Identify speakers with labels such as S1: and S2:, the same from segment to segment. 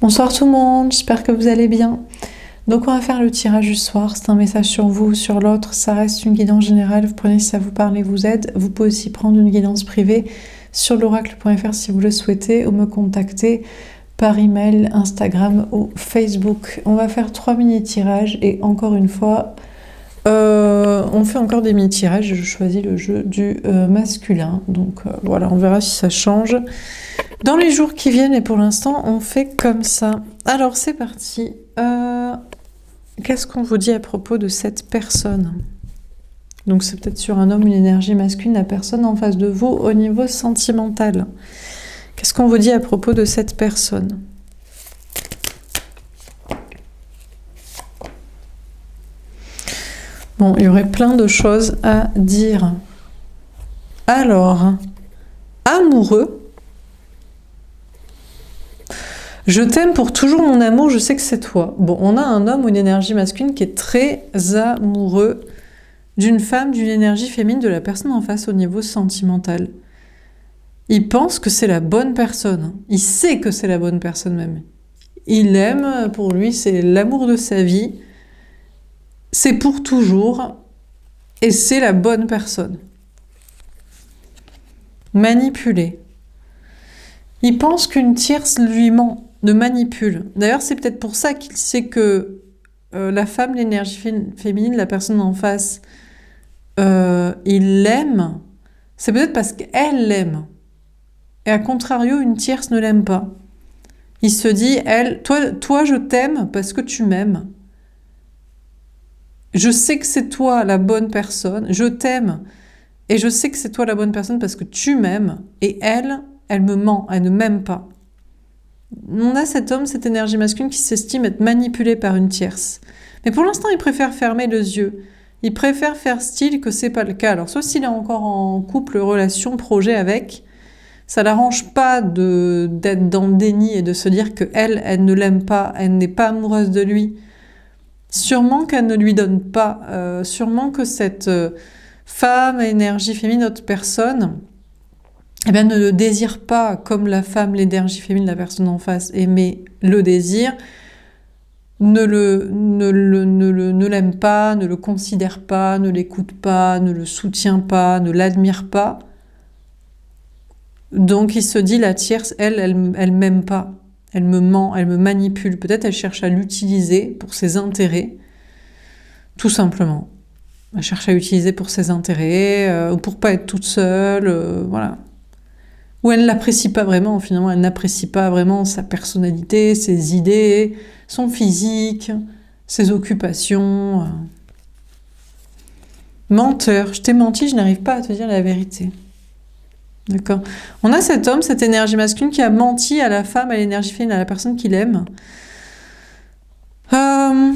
S1: Bonsoir tout le monde, j'espère que vous allez bien. Donc on va faire le tirage du soir, c'est un message sur vous ou sur l'autre, ça reste une guidance générale, vous prenez si ça vous parle et vous aide. Vous pouvez aussi prendre une guidance privée sur l'oracle.fr si vous le souhaitez ou me contacter par email, Instagram ou Facebook. On va faire 3 mini-tirages et encore une fois, on fait encore des mini-tirages, je choisis le jeu du masculin. Donc voilà, on verra si ça change dans les jours qui viennent et pour l'instant on fait comme ça. Alors c'est parti. Qu'est-ce qu'on vous dit à propos de cette personne? Donc c'est peut-être sur un homme, une énergie masculine, la personne en face de vous au niveau sentimental. Qu'est-ce qu'on vous dit à propos de cette personne? Bon, il y aurait plein de choses à dire. Alors, amoureux. Je t'aime pour toujours mon amour, je sais que c'est toi. Bon, on a un homme ou une énergie masculine qui est très amoureux d'une femme, d'une énergie féminine, de la personne en face au niveau sentimental. Il pense que c'est la bonne personne. Il sait que c'est la bonne personne même. Il aime, pour lui, c'est l'amour de sa vie. C'est pour toujours. Et c'est la bonne personne. Manipulé. Il pense qu'une tierce lui ment, le manipule. D'ailleurs, c'est peut-être pour ça qu'il sait que la femme, l'énergie féminine, la personne en face, il l'aime. C'est peut-être parce qu'elle l'aime. Et à contrario, une tierce ne l'aime pas. Il se dit, toi, je t'aime parce que tu m'aimes. Je sais que c'est toi la bonne personne. Je t'aime. Et je sais que c'est toi la bonne personne parce que tu m'aimes. Et elle me ment. Elle ne m'aime pas. On a cet homme, cette énergie masculine qui s'estime être manipulée par une tierce. Mais pour l'instant, il préfère fermer les yeux. Il préfère faire style que c'est pas le cas. Alors, soit s'il est encore en couple, relation, projet avec, ça l'arrange pas d'être dans le déni et de se dire que elle ne l'aime pas, elle n'est pas amoureuse de lui. Sûrement qu'elle ne lui donne pas. Sûrement que cette femme, énergie féminine, autre personne, eh bien, ne le désire pas comme la femme, l'énergie féminine, la personne en face aimait le désir, ne l'aime pas, ne le considère pas, ne l'écoute pas, ne le soutient pas, ne l'admire pas. Donc il se dit, la tierce, elle m'aime pas, elle me ment, elle me manipule. Peut-être elle cherche à l'utiliser pour ses intérêts, tout simplement. Elle cherche à l'utiliser pour ses intérêts, ou pour pas être toute seule, voilà. Ou elle ne l'apprécie pas vraiment, finalement, elle n'apprécie pas vraiment sa personnalité, ses idées, son physique, ses occupations. Menteur, je t'ai menti, je n'arrive pas à te dire la vérité. D'accord. On a cet homme, cette énergie masculine qui a menti à la femme, à l'énergie féminine, à la personne qu'il aime. Il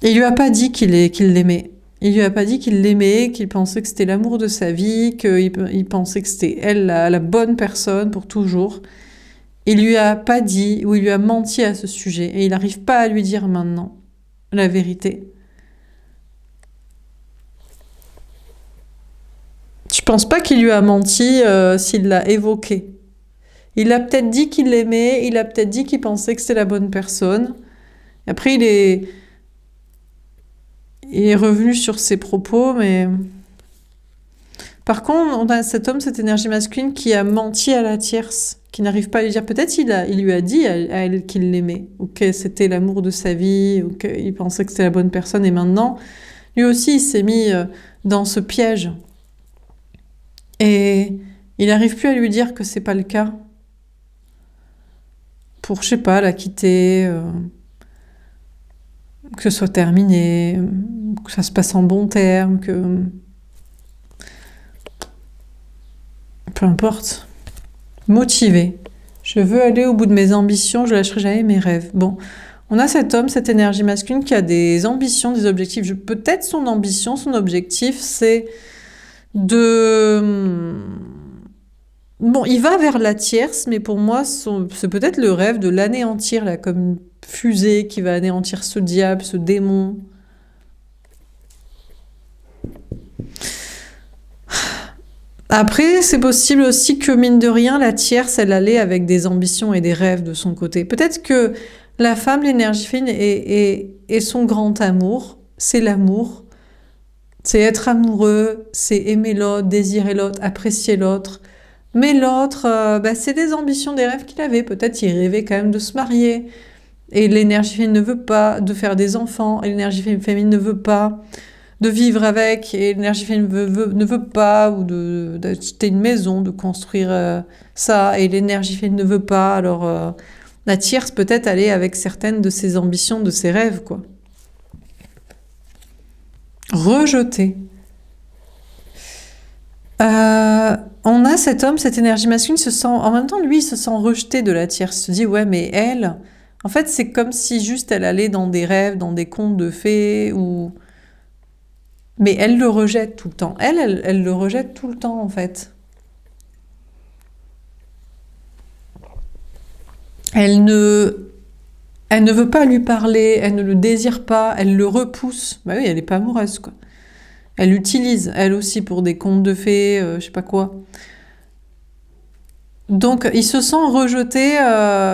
S1: lui a pas dit qu'il l'aimait. Il lui a pas dit qu'il l'aimait, qu'il pensait que c'était l'amour de sa vie, qu'il pensait que c'était elle la bonne personne pour toujours. Il lui a pas dit, ou il lui a menti à ce sujet, et il n'arrive pas à lui dire maintenant la vérité. Je pense pas qu'il lui a menti s'il l'a évoqué. Il a peut-être dit qu'il l'aimait, il a peut-être dit qu'il pensait que c'était la bonne personne. Et après, il est revenu sur ses propos, mais... Par contre, on a cet homme, cette énergie masculine qui a menti à la tierce, qui n'arrive pas à lui dire. Peut-être il lui a dit à elle qu'il l'aimait, ou que c'était l'amour de sa vie, ou qu'il pensait que c'était la bonne personne, et maintenant, lui aussi, il s'est mis dans ce piège. Et il n'arrive plus à lui dire que c'est pas le cas. Pour, je sais pas, la quitter, que ce soit terminé, que ça se passe en bons termes, que... Peu importe. Motivé. Je veux aller au bout de mes ambitions, je lâcherai jamais mes rêves. Bon, on a cet homme, cette énergie masculine qui a des ambitions, des objectifs. Peut-être son ambition, son objectif, c'est de... Bon, il va vers la tierce, mais pour moi, c'est peut-être le rêve de l'anéantir, là, comme une fusée qui va anéantir ce diable, ce démon. Après, c'est possible aussi que, mine de rien, la tierce, elle allait avec des ambitions et des rêves de son côté. Peut-être que la femme, l'énergie féminine, est son grand amour, c'est l'amour, c'est être amoureux, c'est aimer l'autre, désirer l'autre, apprécier l'autre. Mais l'autre, c'est des ambitions, des rêves qu'il avait. Peut-être il rêvait quand même de se marier. Et l'énergie féminine ne veut pas de faire des enfants. Et l'énergie féminine ne veut pas de vivre avec. Et l'énergie féminine ne veut pas ou d'acheter une maison, de construire ça. Et l'énergie féminine ne veut pas. Alors la tierce peut-être aller avec certaines de ses ambitions, de ses rêves, quoi. Rejeter. On a cet homme, cette énergie masculine, en même temps, lui, il se sent rejeté de la tierce. Il se dit, ouais, mais elle, en fait, c'est comme si juste elle allait dans des rêves, dans des contes de fées, mais elle le rejette tout le temps. Elle le rejette tout le temps, en fait. Elle ne veut pas lui parler, elle ne le désire pas, elle le repousse. Bah oui, elle n'est pas amoureuse, quoi. Elle l'utilise, elle aussi, pour des contes de fées, je sais pas quoi. Donc, il se sent rejeté,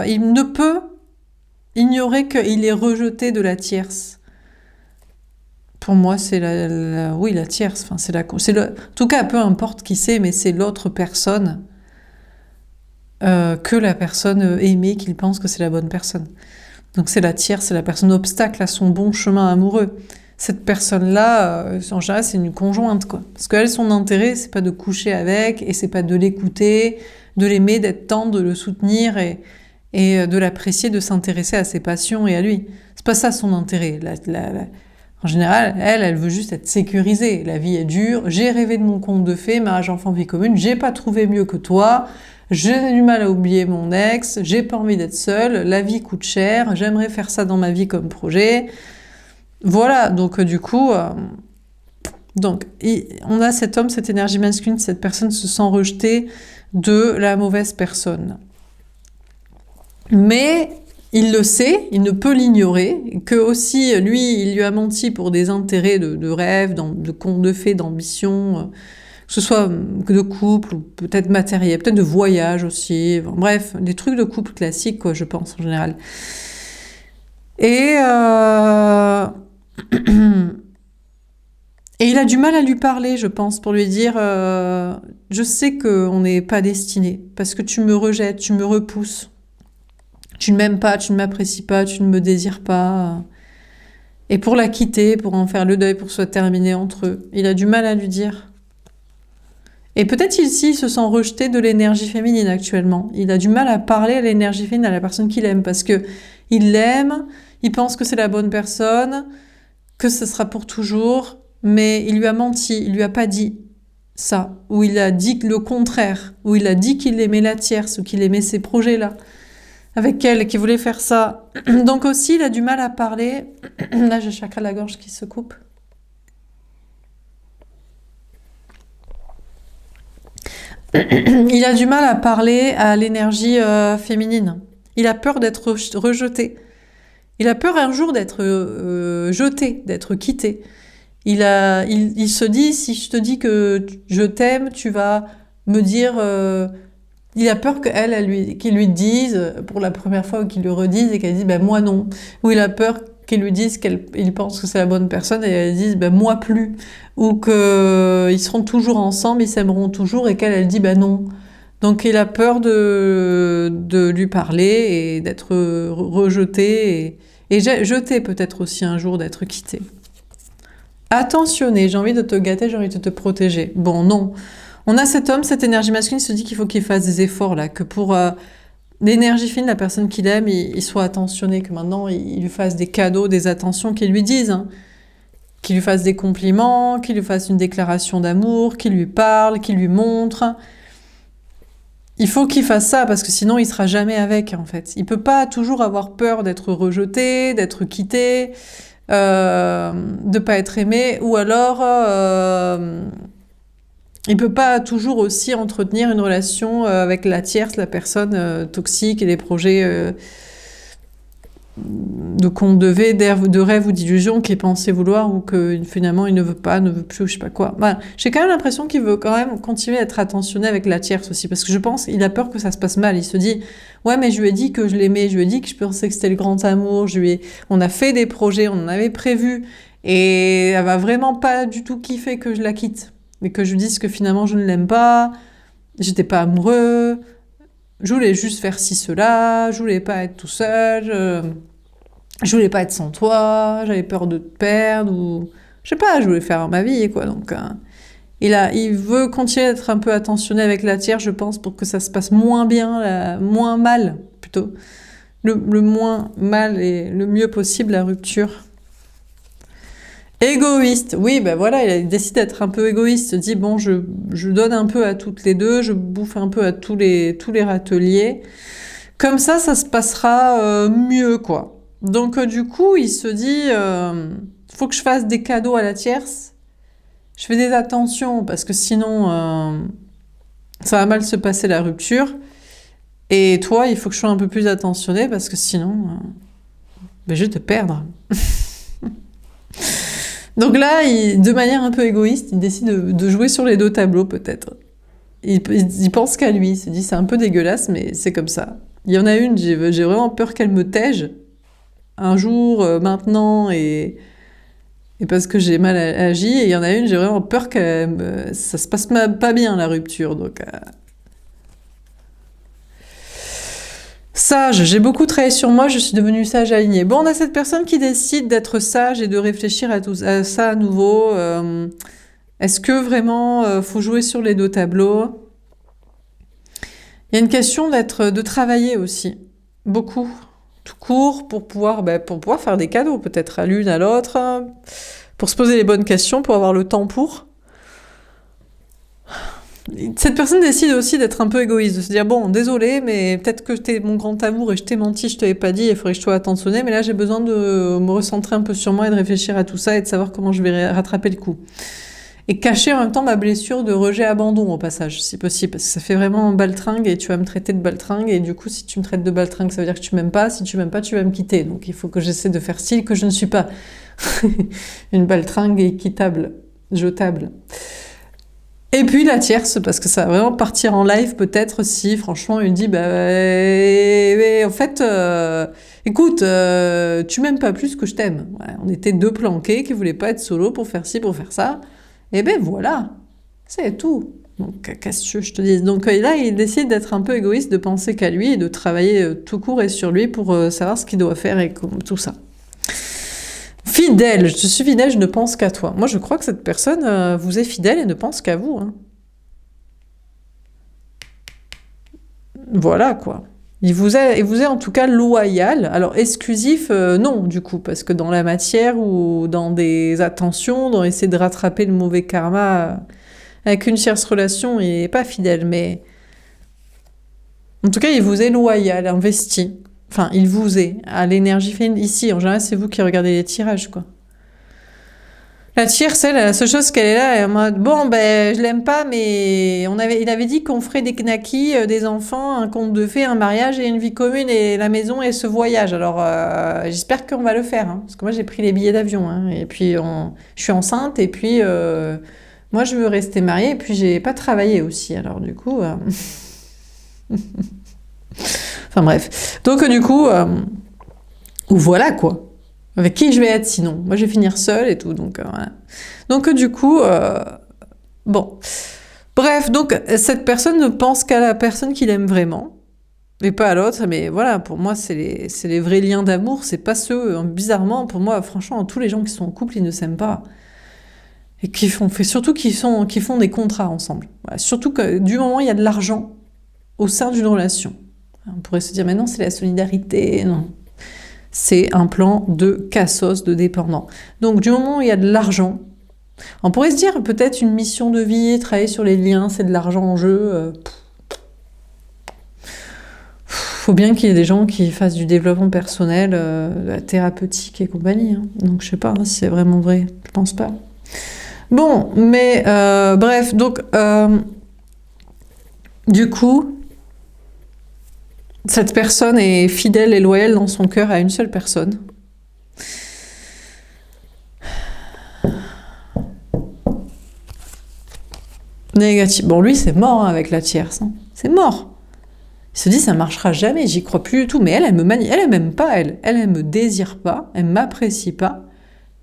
S1: il ne peut ignorer qu'il est rejeté de la tierce. Pour moi, c'est oui, la tierce. Enfin, en tout cas, peu importe qui c'est, mais c'est l'autre personne que la personne aimée qu'il pense que c'est la bonne personne. Donc, c'est la tierce, c'est la personne obstacle à son bon chemin amoureux. Cette personne-là, en général, c'est une conjointe, quoi. Parce qu'elle, son intérêt, c'est pas de coucher avec, et c'est pas de l'écouter, de l'aimer, d'être tendre, de le soutenir, et de l'apprécier, de s'intéresser à ses passions et à lui. C'est pas ça son intérêt. En général, elle veut juste être sécurisée. La vie est dure, j'ai rêvé de mon conte de fées, mariage enfant, vie commune, j'ai pas trouvé mieux que toi, j'ai du mal à oublier mon ex, j'ai pas envie d'être seule, la vie coûte cher, j'aimerais faire ça dans ma vie comme projet. Voilà, donc du coup, on a cet homme, cette énergie masculine, cette personne se sent rejetée de la mauvaise personne. Mais il le sait, il ne peut l'ignorer, que aussi, lui, il lui a menti pour des intérêts de rêve, de contes de fées, d'ambition, que ce soit de couple, ou peut-être matériel, peut-être de voyage aussi, bref, des trucs de couple classiques, quoi, je pense, en général. Et il a du mal à lui parler, je pense, pour lui dire je sais qu'on n'est pas destiné, parce que tu me rejettes, tu me repousses. Tu ne m'aimes pas, tu ne m'apprécies pas, tu ne me désires pas. Et pour la quitter, pour en faire le deuil, pour que ce soit terminé entre eux, il a du mal à lui dire. Et peut-être il se sent rejeté de l'énergie féminine actuellement. Il a du mal à parler à l'énergie féminine, à la personne qu'il aime, parce que il l'aime, il pense que c'est la bonne personne, que ce sera pour toujours, mais il lui a menti, il lui a pas dit ça, ou il a dit le contraire, ou il a dit qu'il aimait la tierce, ou qu'il aimait ces projets-là, avec elle, qu'il voulait faire ça. Donc aussi, il a du mal à parler. Là, j'ai le chakra de la gorge qui se coupe. Il a du mal à parler à l'énergie féminine. Il a peur d'être rejeté. Il a peur un jour d'être jeté, d'être quitté. Il se dit, si je te dis que je t'aime, tu vas me dire... il a peur qu'il lui dise pour la première fois, ou qu'il lui redise, et qu'elle dise moi non. Ou il a peur qu'il lui dise qu'il pense que c'est la bonne personne, et elle dise moi plus. Ou qu'ils seront toujours ensemble, ils s'aimeront toujours, et qu'elle dit non. Donc il a peur de lui parler et d'être rejeté, et jeté peut-être aussi un jour, d'être quitté. Attentionné, j'ai envie de te gâter, j'ai envie de te protéger. Bon, non. On a cet homme, cette énergie masculine, il se dit qu'il faut qu'il fasse des efforts, là, que pour l'énergie fine, la personne qu'il aime, il soit attentionné, que maintenant, il lui fasse des cadeaux, des attentions, qu'il lui dise, hein, qu'il lui fasse des compliments, qu'il lui fasse une déclaration d'amour, qu'il lui parle, qu'il lui montre. Il faut qu'il fasse ça, parce que sinon, il sera jamais avec, en fait. Il peut pas toujours avoir peur d'être rejeté, d'être quitté, de pas être aimé, ou alors... il peut pas toujours aussi entretenir une relation avec la tierce, la personne toxique, et les projets de contes de rêves ou d'illusions qu'il pensait vouloir ou que finalement il ne veut pas, ne veut plus, ou je sais pas quoi. Voilà. J'ai quand même l'impression qu'il veut quand même continuer à être attentionné avec la tierce aussi, parce que je pense qu'il a peur que ça se passe mal. Il se dit, ouais, mais je lui ai dit que je l'aimais, je lui ai dit que je pensais que c'était le grand amour, on a fait des projets, on en avait prévu, et elle va vraiment pas du tout kiffer que je la quitte. Mais que je lui dise que finalement je ne l'aime pas, j'étais pas amoureux, je voulais juste faire ci, cela, je voulais pas être tout seul, je voulais pas être sans toi, j'avais peur de te perdre, ou je sais pas, je voulais faire ma vie, quoi. Donc, il veut continuer d'être un peu attentionné avec la tierce, je pense, pour que ça se passe moins bien, moins mal, plutôt. Le moins mal et le mieux possible, la rupture. Égoïste, oui, ben voilà, il décide d'être un peu égoïste, il se dit, bon, je donne un peu à toutes les deux, je bouffe un peu à tous les râteliers. Comme ça se passera mieux, quoi. Donc, du coup, il se dit, faut que je fasse des cadeaux à la tierce. Je fais des attentions, parce que sinon, ça va mal se passer la rupture. Et toi, il faut que je sois un peu plus attentionnée, parce que sinon, ben, je vais te perdre. Donc là, de manière un peu égoïste, il décide de jouer sur les deux tableaux, peut-être. Il pense qu'à lui, il se dit, c'est un peu dégueulasse, mais c'est comme ça. Il y en a une, j'ai vraiment peur qu'elle me tège, un jour, maintenant, et parce que j'ai mal agi, et il y en a une, j'ai vraiment peur que ça se passe pas bien, la rupture, donc... Sage, j'ai beaucoup travaillé sur moi, je suis devenue sage alignée. Bon, on a cette personne qui décide d'être sage et de réfléchir à ça à nouveau. Est-ce que vraiment faut jouer sur les deux tableaux? Il y a une question de travailler aussi, beaucoup, tout court, pour pouvoir faire des cadeaux, peut-être à l'une, à l'autre, pour se poser les bonnes questions, pour avoir le temps pour. Cette personne décide aussi d'être un peu égoïste, de se dire, bon, désolé, mais peut-être que t'es mon grand amour et je t'ai menti, je te l'ai pas dit, il faudrait que je sois attentionnée, mais là j'ai besoin de me recentrer un peu sur moi et de réfléchir à tout ça et de savoir comment je vais rattraper le coup. Et cacher en même temps ma blessure de rejet-abandon au passage, si possible, parce que ça fait vraiment baltringue et tu vas me traiter de baltringue, et du coup, si tu me traites de baltringue, ça veut dire que tu m'aimes pas, si tu m'aimes pas, tu vas me quitter. Donc il faut que j'essaie de faire style que je ne suis pas une baltringue équitable, jetable. Et puis la tierce, parce que ça va vraiment partir en live peut-être si franchement il dit en fait écoute tu m'aimes pas plus que je t'aime. Ouais, on était deux planqués qui voulaient pas être solo pour faire ci, pour faire ça. Et ben voilà, c'est tout. Donc qu'est-ce que je te dis? Donc là il décide d'être un peu égoïste, de penser qu'à lui et de travailler tout court et sur lui pour savoir ce qu'il doit faire et tout ça. Fidèle, je suis fidèle, je ne pense qu'à toi. Moi, je crois que cette personne vous est fidèle et ne pense qu'à vous. Hein. Voilà, quoi. Il vous est en tout cas loyal. Alors, exclusif, non, du coup, parce que dans la matière ou dans des attentions, dans essayer de rattraper le mauvais karma avec une tierce relation, il n'est pas fidèle, mais en tout cas, il vous est loyal, investi. Enfin, il vous est, à l'énergie féminine. Ici, en général, c'est vous qui regardez les tirages, quoi. La tierce, elle, la seule chose qu'elle est là, elle est en mode, bon, ben, je l'aime pas, mais il avait dit qu'on ferait des knackis, des enfants, un conte de fées, un mariage et une vie commune et la maison et ce voyage. Alors, j'espère qu'on va le faire, hein, parce que moi, j'ai pris les billets d'avion, hein, et puis je suis enceinte, et puis moi, je veux rester mariée, et puis j'ai pas travaillé aussi, alors du coup... Enfin bref. Donc du coup, ou voilà quoi. Avec qui je vais être sinon? Moi je vais finir seule et tout. Donc voilà. Donc du coup, bon. Bref, donc cette personne ne pense qu'à la personne qu'il aime vraiment. Et pas à l'autre. Mais voilà, pour moi, c'est les vrais liens d'amour. C'est pas ceux, bizarrement, pour moi, franchement, tous les gens qui sont en couple, ils ne s'aiment pas. Et surtout qui font des contrats ensemble. Voilà. Surtout que du moment où il y a de l'argent au sein d'une relation. On pourrait se dire, mais non, c'est la solidarité. Non. C'est un plan de cassos, de dépendant. Donc, du moment où il y a de l'argent, on pourrait se dire, peut-être une mission de vie, travailler sur les liens, c'est de l'argent en jeu. Faut bien qu'il y ait des gens qui fassent du développement personnel, de la thérapeutique et compagnie. Hein. Donc, je sais pas si c'est vraiment vrai. Je pense pas. Bon, mais bref, donc, du coup... Cette personne est fidèle et loyale dans son cœur à une seule personne. Négatif. Bon, lui, c'est mort hein, avec la tierce. Hein. C'est mort. Il se dit, ça marchera jamais, j'y crois plus du tout. Mais elle, elle m'aime pas, elle. Elle me désire pas, elle m'apprécie pas,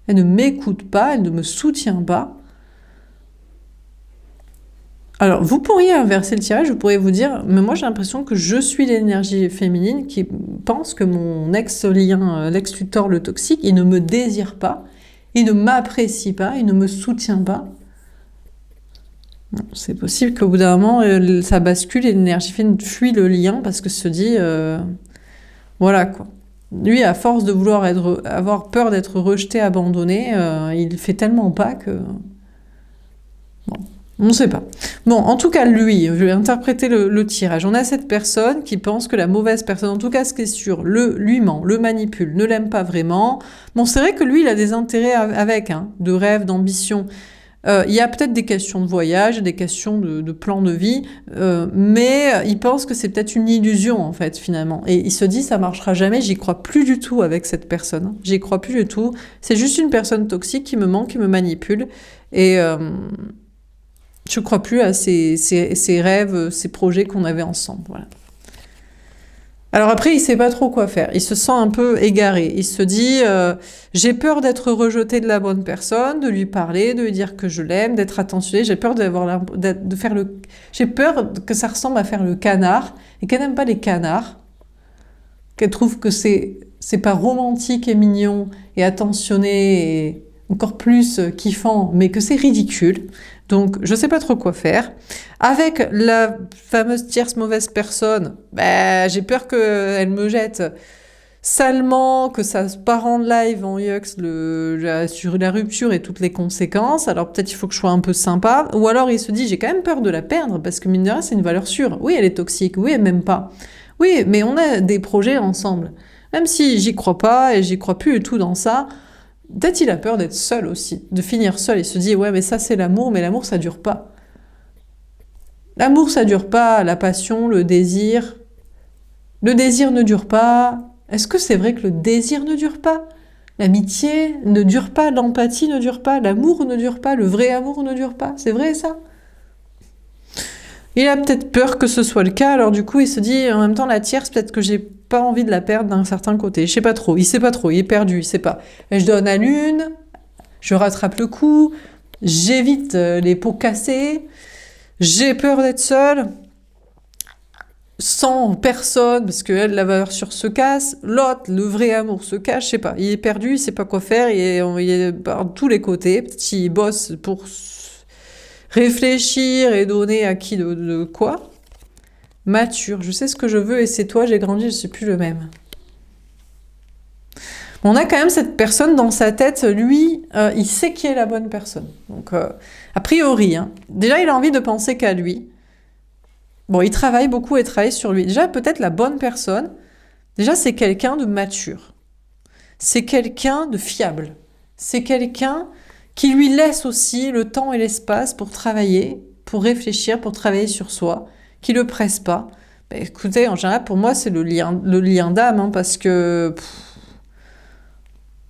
S1: elle ne m'écoute pas, elle ne me soutient pas. Alors, vous pourriez inverser le tirage, vous pourriez vous dire, mais moi j'ai l'impression que je suis l'énergie féminine qui pense que mon ex-lien, l'ex-tuteur, le toxique, il ne me désire pas, il ne m'apprécie pas, il ne me soutient pas. C'est possible qu'au bout d'un moment, ça bascule et l'énergie féminine fuit le lien parce que se dit, voilà quoi. Lui, à force de vouloir avoir peur d'être rejeté, abandonné, il fait tellement pas que... Bon, on ne sait pas. Bon, en tout cas, lui, je vais interpréter le tirage. On a cette personne qui pense que la mauvaise personne, en tout cas ce qui est sûr, lui ment, le manipule, ne l'aime pas vraiment. Bon, c'est vrai que lui, il a des intérêts avec, hein, de rêve, d'ambition. Il y a peut-être des questions de voyage, des questions de plan de vie, mais il pense que c'est peut-être une illusion en fait finalement. Et il se dit ça marchera jamais, j'y crois plus du tout avec cette personne. J'y crois plus du tout. C'est juste une personne toxique qui me ment, qui me manipule. Et je crois plus à ces rêves, ces projets qu'on avait ensemble. Voilà. Alors après, il sait pas trop quoi faire. Il se sent un peu égaré. Il se dit, j'ai peur d'être rejeté de la bonne personne, de lui parler, de lui dire que je l'aime, d'être attentionné. J'ai peur j'ai peur que ça ressemble à faire le canard et qu'elle n'aime pas les canards. Qu'elle trouve que c'est pas romantique et mignon et attentionné et encore plus kiffant, mais que c'est ridicule. Donc, je sais pas trop quoi faire. Avec la fameuse tierce mauvaise personne, j'ai peur qu'elle me jette salement, que ça se part en live, en yux, sur la rupture et toutes les conséquences. Alors, peut-être il faut que je sois un peu sympa. Ou alors, il se dit, j'ai quand même peur de la perdre, parce que mine de rien, c'est une valeur sûre. Oui, elle est toxique. Oui, elle m'aime pas. Oui, mais on a des projets ensemble. Même si j'y crois pas et j'y crois plus du tout dans ça, peut-être il a peur d'être seul aussi, de finir seul. Il se dit, ouais, mais ça c'est l'amour, mais l'amour ça dure pas. L'amour ça dure pas, la passion, le désir ne dure pas. Est-ce que c'est vrai que le désir ne dure pas? L'amitié ne dure pas, l'empathie ne dure pas, l'amour ne dure pas, le vrai amour ne dure pas. C'est vrai ça? Il a peut-être peur que ce soit le cas, alors du coup il se dit, en même temps la tierce, peut-être que j'ai pas envie de la perdre d'un certain côté. Je sais pas trop, il sait pas trop, il est perdu, il sait pas. Et je donne à l'une, je rattrape le coup, j'évite les pots cassés, j'ai peur d'être seule, sans personne, parce que elle, la valeur sûre se casse, l'autre, le vrai amour se cache, je sais pas. Il est perdu, il sait pas quoi faire, il est par tous les côtés, peut-être il bosse pour réfléchir et donner à qui de quoi. Mature, je sais ce que je veux et c'est toi, j'ai grandi, je suis plus le même. On a quand même cette personne dans sa tête, lui, il sait qui est la bonne personne. Donc, a priori, hein, déjà il a envie de penser qu'à lui. Bon, il travaille beaucoup et travaille sur lui. Déjà, peut-être la bonne personne, déjà c'est quelqu'un de mature. C'est quelqu'un de fiable. C'est quelqu'un qui lui laisse aussi le temps et l'espace pour travailler, pour réfléchir, pour travailler sur soi, qui le presse pas. Bah, écoutez, en général, pour moi, c'est le lien d'âme, hein, parce que...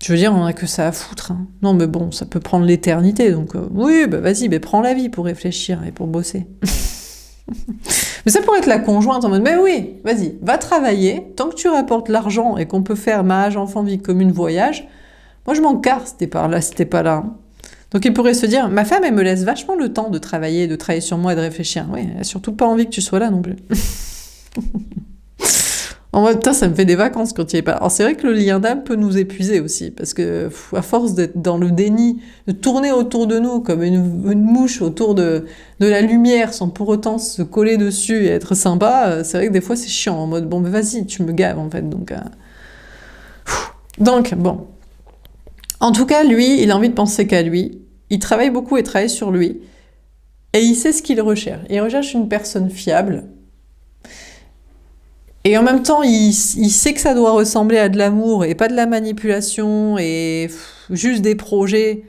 S1: je veux dire, on n'a que ça à foutre. Hein. Non, mais bon, ça peut prendre l'éternité, donc oui, bah vas-y, bah, prends la vie pour réfléchir et pour bosser. Mais ça pourrait être la conjointe en mode, mais oui, vas-y, va travailler, tant que tu rapportes l'argent et qu'on peut faire mariage, enfant, vie commune, voyage, moi je m'en carre si t'es pas là, si t'es pas là. Hein. Donc il pourrait se dire, ma femme, elle me laisse vachement le temps de travailler sur moi et de réfléchir. Oui, elle a surtout pas envie que tu sois là non plus. En mode, putain, ça me fait des vacances quand il est pas. Alors c'est vrai que le lien d'âme peut nous épuiser aussi, parce que à force d'être dans le déni, de tourner autour de nous comme une mouche autour de la lumière sans pour autant se coller dessus et être sympa, c'est vrai que des fois c'est chiant, en mode, bon, mais vas-y, tu me gaves en fait. Donc, bon. En tout cas, lui, il a envie de penser qu'à lui, il travaille beaucoup et travaille sur lui, et il sait ce qu'il recherche. Il recherche une personne fiable. Et en même temps, il sait que ça doit ressembler à de l'amour et pas de la manipulation et juste des projets.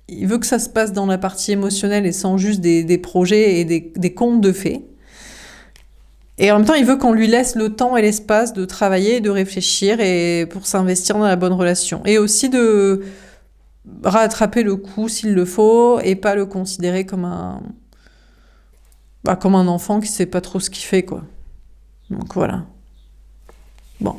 S1: Il veut que ça se passe dans la partie émotionnelle et sans juste des projets et des contes de fées. Et en même temps, il veut qu'on lui laisse le temps et l'espace de travailler, de réfléchir et pour s'investir dans la bonne relation. Et aussi de rattraper le coup s'il le faut et pas le considérer comme un enfant qui sait pas trop ce qu'il fait, quoi. Donc voilà. Bon.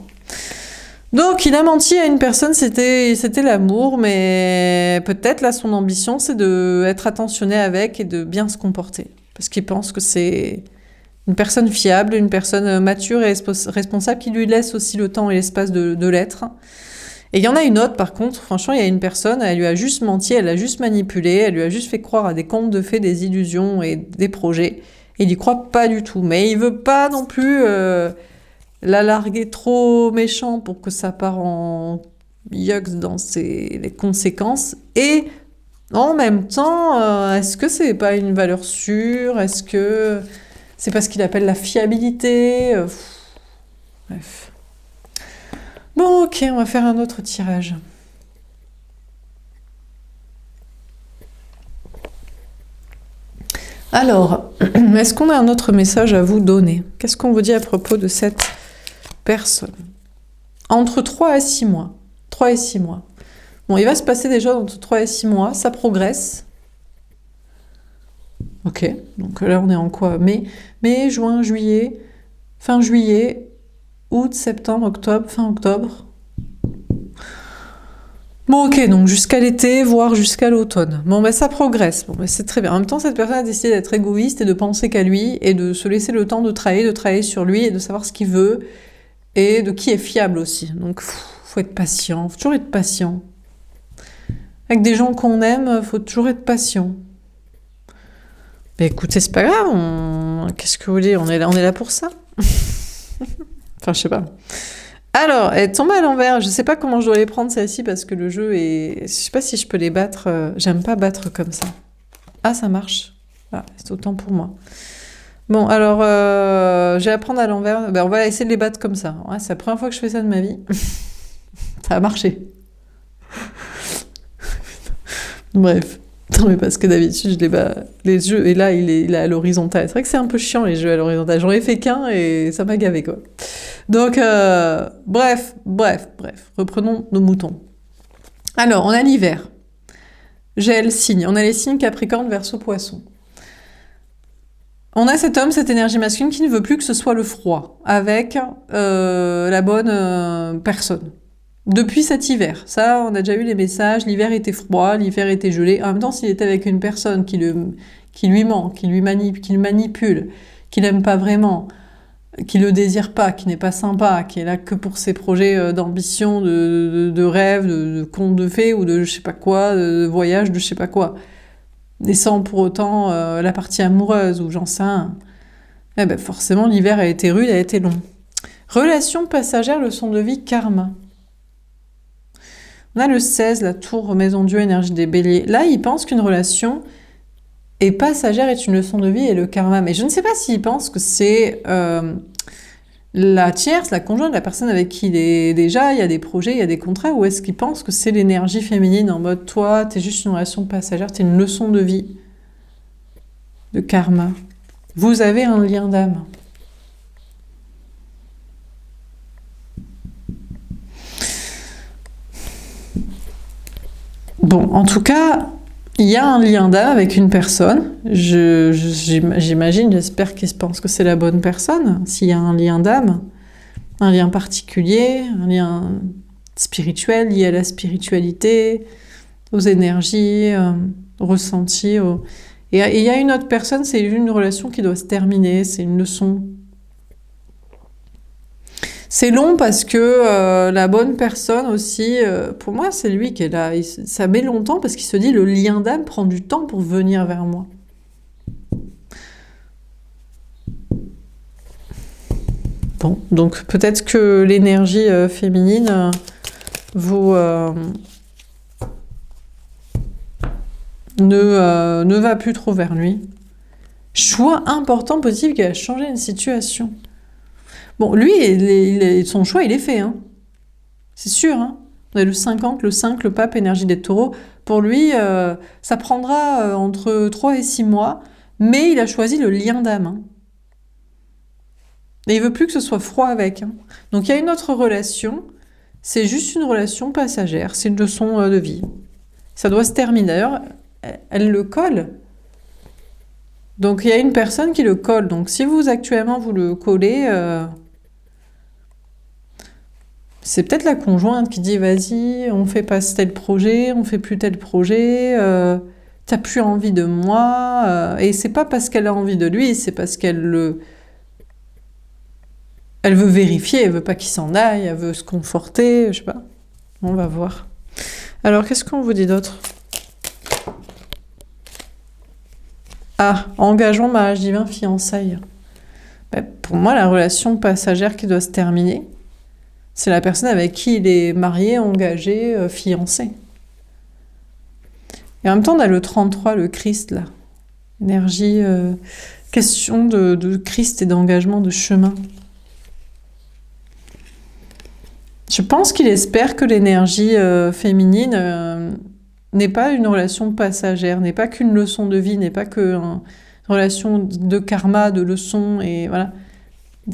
S1: Donc il a menti à une personne, c'était l'amour, mais peut-être là son ambition c'est de être attentionné avec et de bien se comporter. Parce qu'il pense que c'est une personne fiable, une personne mature et responsable qui lui laisse aussi le temps et l'espace de l'être. Et il y en a une autre, par contre, franchement, il y a une personne, elle lui a juste menti, elle l'a juste manipulé, elle lui a juste fait croire à des contes de fées, des illusions et des projets. Et il y croit pas du tout. Mais il veut pas non plus la larguer trop méchant pour que ça part en yucks dans les conséquences. Et en même temps, est-ce que c'est pas une valeur sûre? Est-ce que c'est pas ce qu'il appelle la fiabilité? Bref. Bon, ok, on va faire un autre tirage. Alors, est-ce qu'on a un autre message à vous donner? Qu'est-ce qu'on vous dit à propos de cette personne? Entre 3 et 6 mois. 3 et 6 mois. Bon, il va se passer des choses entre 3 et 6 mois, ça progresse. Ok, donc là on est en quoi? Mai, juin, juillet, fin juillet, août, septembre, octobre, fin octobre. Bon, ok, donc jusqu'à l'été, voire jusqu'à l'automne. Bon, ben ça progresse. Bon, ben c'est très bien. En même temps, cette personne a décidé d'être égoïste et de penser qu'à lui et de se laisser le temps de travailler sur lui et de savoir ce qu'il veut et de qui est fiable aussi. Donc, faut être patient. Faut toujours être patient. Avec des gens qu'on aime, faut toujours être patient. Mais écoutez, c'est pas grave. Qu'est-ce que vous voulez? On est là pour ça. Enfin, je sais pas. Alors, elle tombe à l'envers. Je sais pas comment je dois les prendre, celle-ci, parce que le jeu est... Je sais pas si je peux les battre. J'aime pas battre comme ça. Ah, ça marche. Ah, c'est autant pour moi. Bon, alors, je vais la prendre à l'envers. Ben, on va essayer de les battre comme ça. Ouais, c'est la première fois que je fais ça de ma vie. Ça a marché. Bref. Non, mais parce que d'habitude, je les bats les jeux, et là, il est à l'horizontale. C'est vrai que c'est un peu chiant, les jeux à l'horizontale. J'en ai fait qu'un et ça m'a gavé, quoi. Donc, bref. Reprenons nos moutons. Alors, on a l'hiver. J'ai le signe. On a les signes Capricorne, Verseau, Poisson. On a cet homme, cette énergie masculine qui ne veut plus que ce soit le froid avec la bonne personne. Depuis cet hiver, ça, on a déjà eu les messages, l'hiver était froid, l'hiver était gelé. En même temps, s'il était avec une personne qui lui ment, qui le manipule, qui l'aime pas vraiment, qui le désire pas, qui n'est pas sympa, qui est là que pour ses projets d'ambition, de rêve, de contes de fées ou de je sais pas quoi, de voyage, de je sais pas quoi. Et sans pour autant la partie amoureuse ou j'en sais rien. Eh ben forcément, l'hiver a été rude, a été long. Relation passagère, leçon de vie, karma. On a le 16, la tour, maison Dieu, énergie des béliers. Là, il pense qu'une relation est passagère, est une leçon de vie et le karma. Mais je ne sais pas s'il pense que c'est la tierce, la conjointe, la personne avec qui il est déjà, il y a des projets, il y a des contrats, ou est-ce qu'il pense que c'est l'énergie féminine en mode toi, t'es juste une relation passagère, t'es une leçon de vie, de karma. Vous avez un lien d'âme. Bon, en tout cas, il y a un lien d'âme avec une personne. J'imagine, j'espère qu'il pense que c'est la bonne personne. S'il y a un lien d'âme, un lien particulier, un lien spirituel lié à la spiritualité, aux énergies, aux ressentis. Et il y a une autre personne, c'est une relation qui doit se terminer, c'est une leçon. C'est long parce que la bonne personne aussi, pour moi, c'est lui qui est là. Ça met longtemps parce qu'il se dit le lien d'âme prend du temps pour venir vers moi. Bon, donc peut-être que l'énergie féminine vous ne va plus trop vers lui. Choix important, positif qui a changé une situation. Bon, lui, son choix, il est fait. Hein. C'est sûr. Hein. On a le 50, le 5, le pape, énergie des taureaux. Pour lui, ça prendra entre 3 et 6 mois, mais il a choisi le lien d'âme. Hein. Mais il veut plus que ce soit froid avec. Hein. Donc il y a une autre relation, c'est juste une relation passagère, c'est une leçon de vie. Ça doit se terminer. D'ailleurs, elle le colle. Donc il y a une personne qui le colle. Donc si vous actuellement vous le collez, c'est peut-être la conjointe qui dit vas-y, on fait pas tel projet, on fait plus tel projet, t'as plus envie de moi. Et c'est pas parce qu'elle a envie de lui, c'est parce elle veut vérifier, elle veut pas qu'il s'en aille, elle veut se conforter, je sais pas. On va voir. Alors qu'est-ce qu'on vous dit d'autre? Ah, engagement, mariage divin, fiançailles. Ben, pour moi, la relation passagère qui doit se terminer, c'est la personne avec qui il est marié, engagé, fiancé. Et en même temps, on a le 33, le Christ, là. Énergie, question de Christ et d'engagement, de chemin. Je pense qu'il espère que l'énergie féminine n'est pas une relation passagère, n'est pas qu'une leçon de vie, n'est pas qu'une relation de karma, de leçon, et voilà.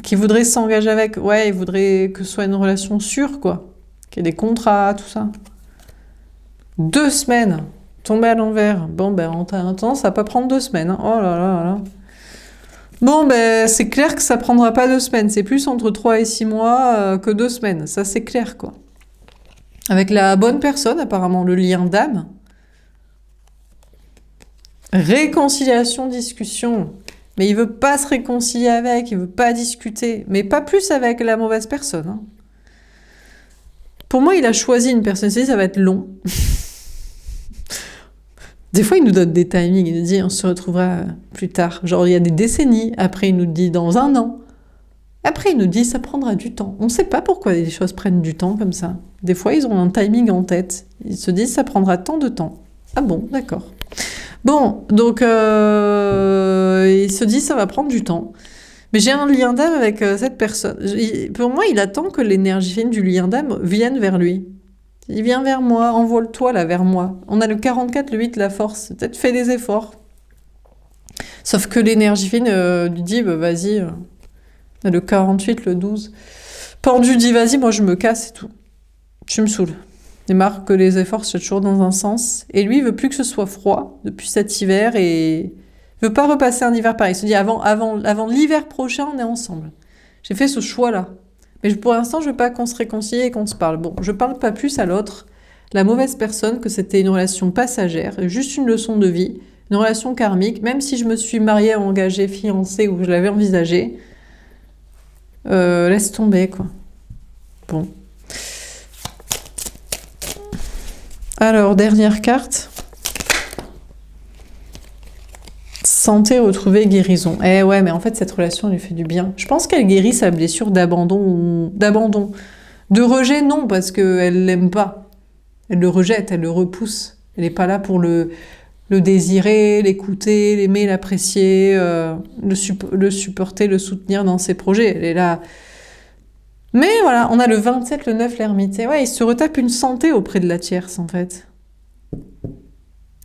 S1: Qui voudrait s'engager avec, ouais, il voudrait que ce soit une relation sûre, quoi. Qu'il y ait des contrats, tout ça. 2 semaines, tomber à l'envers. Bon, ben, en attendant, ça va pas prendre 2 semaines. Hein. Oh là là là. Bon, ben, c'est clair que ça prendra pas 2 semaines. C'est plus entre 3 et 6 mois que 2 semaines. Ça, c'est clair, quoi. Avec la bonne personne, apparemment, le lien d'âme. Réconciliation, discussion. Mais il veut pas se réconcilier avec, il veut pas discuter. Mais pas plus avec la mauvaise personne. Hein. Pour moi, il a choisi une personne. Ça va être long. Des fois, il nous donne des timings. Il nous dit, on se retrouvera plus tard. Genre, il y a des décennies. Après, il nous dit dans 1 an. Après, il nous dit, ça prendra du temps. On ne sait pas pourquoi les choses prennent du temps comme ça. Des fois, ils ont un timing en tête. Ils se disent, ça prendra tant de temps. Ah bon, d'accord. Bon, donc, il se dit, ça va prendre du temps. Mais j'ai un lien d'âme avec cette personne. Pour moi, il attend que l'énergie fine du lien d'âme vienne vers lui. Il vient vers moi, envole-toi là vers moi. On a le 44, le 8, la force. Peut-être fais des efforts. Sauf que l'énergie fine lui dit, bah, vas-y. Le 48, le 12. Pendu dit, vas-y, moi je me casse et tout. Tu me saoules. Il marque que les efforts c'est toujours dans un sens. Et lui, il veut plus que ce soit froid depuis cet hiver et il veut pas repasser un hiver pareil. Il se dit, avant l'hiver prochain, on est ensemble. J'ai fait ce choix-là. Mais pour l'instant, je veux pas qu'on se réconcilie et qu'on se parle. Bon, je parle pas plus à l'autre, la mauvaise personne, que c'était une relation passagère, juste une leçon de vie, une relation karmique, même si je me suis mariée, engagée, fiancée ou je l'avais envisagée. Laisse tomber, quoi. Bon. Alors, dernière carte. Santé, retrouver, guérison. Eh ouais, mais en fait, cette relation lui fait du bien. Je pense qu'elle guérit sa blessure d'abandon. De rejet, non, parce qu'elle l'aime pas. Elle le rejette, elle le repousse. Elle n'est pas là pour le désirer, l'écouter, l'aimer, l'apprécier, le supporter, le soutenir dans ses projets. Elle est là. Mais voilà, on a le 27, le 9, l'ermite. Ouais, il se retape une santé auprès de la tierce, en fait.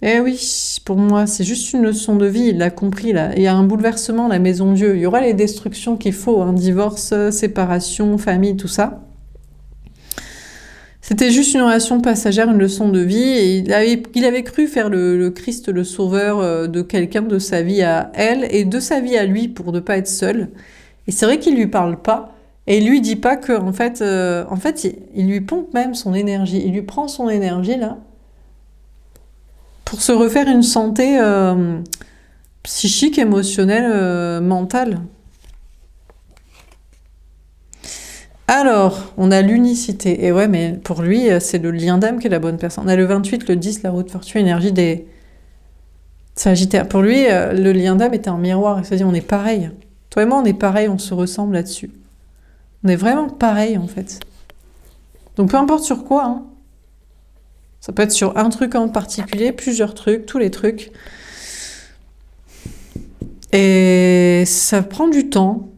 S1: Eh oui, pour moi, c'est juste une leçon de vie, il l'a compris, là. Il y a un bouleversement, la maison Dieu. Il y aura les destructions qu'il faut, hein, divorce, séparation, famille, tout ça. C'était juste une relation passagère, une leçon de vie. Et il avait cru faire le Christ, le sauveur de quelqu'un, de sa vie à elle et de sa vie à lui pour ne pas être seul. Et c'est vrai qu'il lui parle pas. Et il lui dit pas que, en fait, il lui pompe même son énergie. Il lui prend son énergie, là, pour se refaire une santé psychique, émotionnelle, mentale. Alors, on a l'unicité. Et ouais, mais pour lui, c'est le lien d'âme qui est la bonne personne. On a le 28, le 10, la route fortune, énergie des Sagittaires. Pour lui, le lien d'âme est un miroir. C'est-à-dire, on est pareil. Toi et moi, on est pareil, on se ressemble là-dessus. On est vraiment pareil, en fait. Donc, peu importe sur quoi, hein. Ça peut être sur un truc en particulier, plusieurs trucs, tous les trucs. Et ça prend du temps.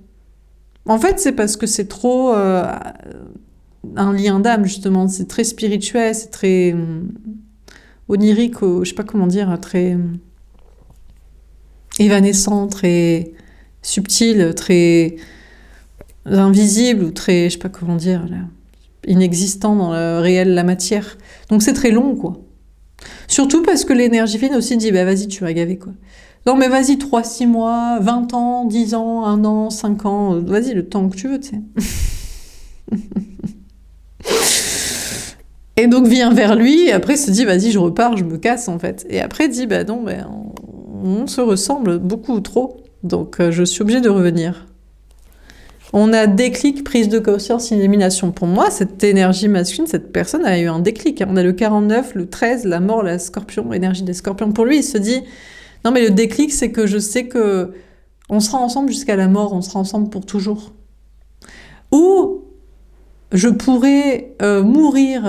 S1: En fait, c'est parce que c'est trop un lien d'âme, justement. C'est très spirituel, c'est très onirique, je sais pas comment dire, très évanescent, très subtil, très... invisible ou très, je sais pas comment dire, là, inexistant dans le réel, la matière. Donc c'est très long, quoi. Surtout parce que l'énergie féminine aussi dit, bah vas-y, tu vas gaver, quoi. Non, mais vas-y, 3, 6 mois, 20 ans, 10 ans, 1 an, 5 ans, vas-y, le temps que tu veux, tu sais. Et donc vient vers lui, et après se dit, vas-y, je repars, je me casse, en fait. Et après dit, bah non, bah, on se ressemble beaucoup trop, donc je suis obligée de revenir. On a déclic, prise de conscience, illumination. Pour moi, cette énergie masculine, cette personne a eu un déclic. On a le 49, le 13, la mort, la scorpion, énergie des scorpions. Pour lui, il se dit, non mais le déclic, c'est que je sais que on sera ensemble jusqu'à la mort, on sera ensemble pour toujours. Ou je pourrais mourir,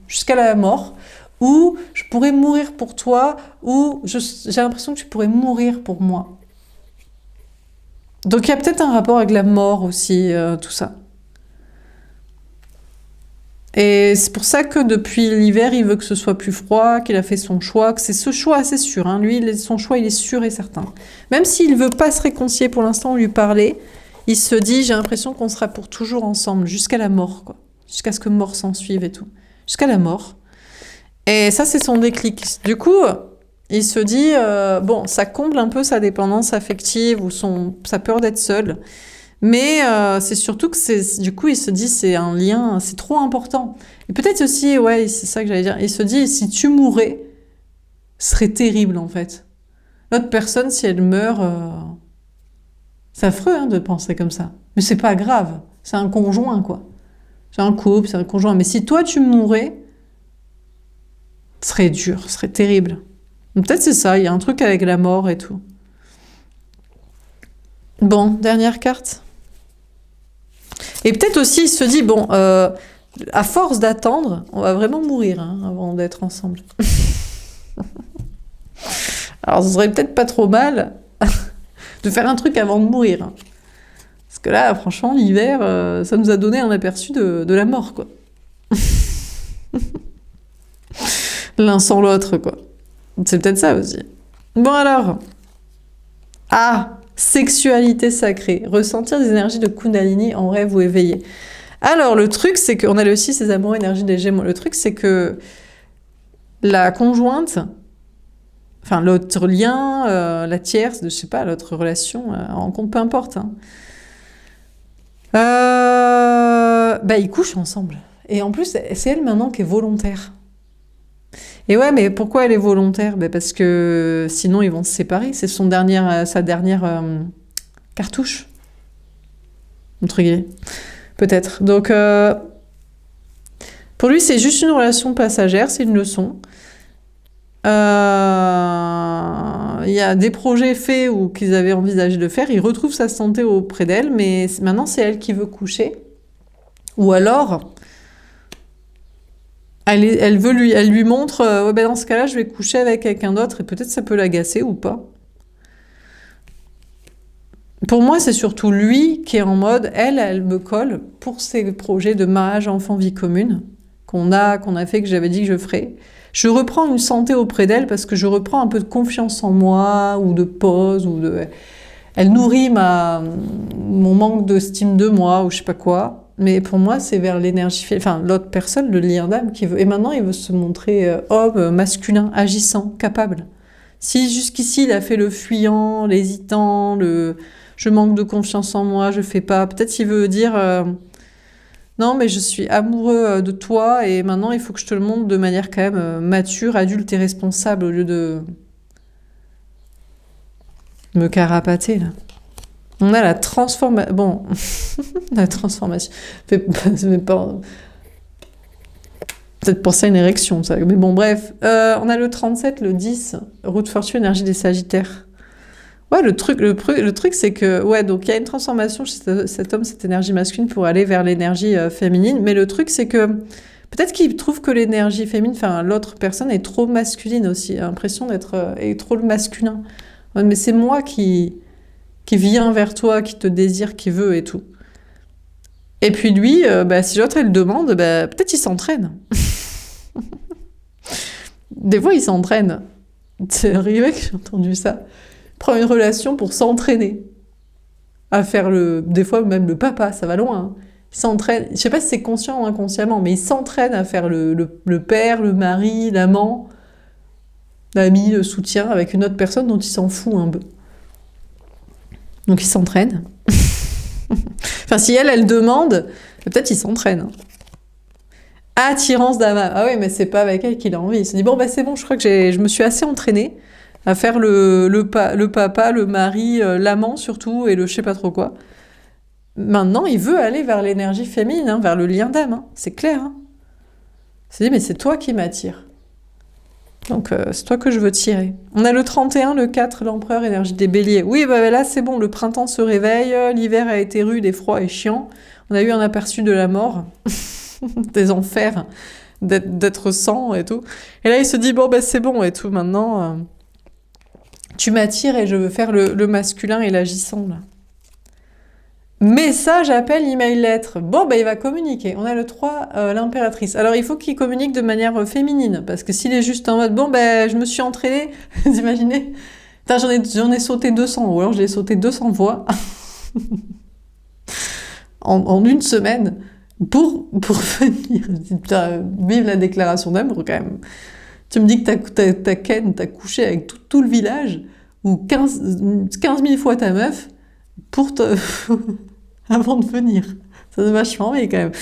S1: jusqu'à la mort, ou je pourrais mourir pour toi, ou j'ai l'impression que tu pourrais mourir pour moi. Donc il y a peut-être un rapport avec la mort aussi, tout ça. Et c'est pour ça que depuis l'hiver, il veut que ce soit plus froid, qu'il a fait son choix, que c'est ce choix assez sûr. Hein. Lui, son choix, il est sûr et certain. Même s'il veut pas se réconcilier pour l'instant, lui parler, il se dit, j'ai l'impression qu'on sera pour toujours ensemble, jusqu'à la mort, quoi. Jusqu'à ce que mort s'en suive et tout. Jusqu'à la mort. Et ça, c'est son déclic. Du coup, il se dit, bon, ça comble un peu sa dépendance affective ou sa peur d'être seul. Mais c'est surtout que du coup, il se dit, c'est un lien, c'est trop important. Et peut-être aussi, ouais, c'est ça que j'allais dire, il se dit, si tu mourais, ce serait terrible, en fait. L'autre personne, si elle meurt, c'est affreux hein, de penser comme ça. Mais c'est pas grave, c'est un conjoint, quoi. C'est un couple, c'est un conjoint. Mais si toi, tu mourrais, ce serait dur, ce serait terrible. Peut-être c'est ça, il y a un truc avec la mort et tout. Bon, dernière carte. Et peut-être aussi, il se dit, bon, à force d'attendre, on va vraiment mourir hein, avant d'être ensemble. Alors, ce serait peut-être pas trop mal de faire un truc avant de mourir. Hein. Parce que là, franchement, l'hiver, ça nous a donné un aperçu de la mort, quoi. L'un sans l'autre, quoi. C'est peut-être ça aussi. Bon alors. Ah, sexualité sacrée. Ressentir des énergies de Kundalini en rêve ou éveillé. Alors, le truc, c'est qu'on a aussi ces amours énergie des Gémeaux. Le truc, c'est que la conjointe, enfin l'autre lien, la tierce, je sais pas, l'autre relation, rencontre, peu importe. Hein. Bah, ils couchent ensemble. Et en plus, c'est elle maintenant qui est volontaire. Et ouais, mais pourquoi elle est volontaire? Ben parce que sinon ils vont se séparer. C'est sa dernière cartouche, entre guillemets, peut-être. Donc, pour lui, c'est juste une relation passagère, c'est une leçon. Il y a des projets faits ou qu'ils avaient envisagé de faire. Il retrouve sa santé auprès d'elle, mais maintenant c'est elle qui veut coucher. Ou alors... Elle lui montre, ouais, ben dans ce cas-là, je vais coucher avec quelqu'un d'autre et peut-être ça peut l'agacer ou pas. Pour moi, c'est surtout lui qui est en mode, elle me colle pour ces projets de mariage, enfant, vie commune qu'on a fait, que j'avais dit que je ferais. Je reprends une santé auprès d'elle parce que je reprends un peu de confiance en moi ou de pause elle nourrit mon manque d'estime de moi ou je sais pas quoi. Mais pour moi, c'est vers l'énergie, enfin l'autre personne, le lien d'âme qui veut. Et maintenant, il veut se montrer homme, masculin, agissant, capable. Si jusqu'ici, il a fait le fuyant, l'hésitant, je manque de confiance en moi, je fais pas. Peut-être qu'il veut dire non, mais je suis amoureux de toi et maintenant, il faut que je te le montre de manière quand même mature, adulte et responsable au lieu de me carapater là. On a la transformation. Bon, la transformation. Peut-être penser à une érection, ça. Mais bon, bref. On a le 37, le 10, route fortune, énergie des Sagittaires. Ouais, le truc, c'est que, ouais, donc il y a une transformation chez cet homme, cette énergie masculine pour aller vers l'énergie féminine. Mais le truc, c'est que peut-être qu'il trouve que l'énergie féminine, enfin, l'autre personne est trop masculine aussi. A l'impression d'être est trop le masculin. Ouais, mais c'est moi qui vient vers toi, qui te désire, qui veut et tout. Et puis lui, si l'autre elle demande, peut-être il s'entraîne. Des fois il s'entraîne. C'est arrivé que j'ai entendu ça. Il prend une relation pour s'entraîner. à faire des fois même le papa, ça va loin. Hein. Il s'entraîne, je sais pas si c'est conscient ou inconsciemment, mais il s'entraîne à faire le père, le mari, l'amant, l'ami, le soutien avec une autre personne dont il s'en fout un peu. Donc il s'entraîne. Enfin, si elle demande, peut-être il s'entraîne. Attirance d'âme. Ah oui, mais c'est pas avec elle qu'il a envie. Il se dit, bon, bah c'est bon, je crois que je me suis assez entraînée à faire le papa, le mari, l'amant surtout, et le je sais pas trop quoi. Maintenant, il veut aller vers l'énergie féminine, hein, vers le lien d'âme. Hein. C'est clair. Hein. Il se dit, mais c'est toi qui m'attires. Donc, c'est toi que je veux tirer. On a le 31, le 4, l'empereur, énergie des béliers. Oui, bah là, c'est bon, le printemps se réveille, l'hiver a été rude et froid et chiant. On a eu un aperçu de la mort, des enfers, d'être sang et tout. Et là, il se dit, bon, bah c'est bon et tout, maintenant, tu m'attires et je veux faire le masculin et l'agissant, là. Message, appel, email, lettre. Bon, bah, il va communiquer. On a le 3, l'impératrice. Alors, il faut qu'il communique de manière féminine, parce que s'il est juste en mode, bon, ben, je me suis entraînée, vous imaginez? J'en ai sauté 200, ou alors je l'ai sauté 200 fois en une semaine pour venir. Putain, vive la déclaration d'amour, quand même. Tu me dis que t'as couché avec tout le village, ou 15 000 fois ta meuf, pour te... avant de venir. Ça c'est vachement bien quand même.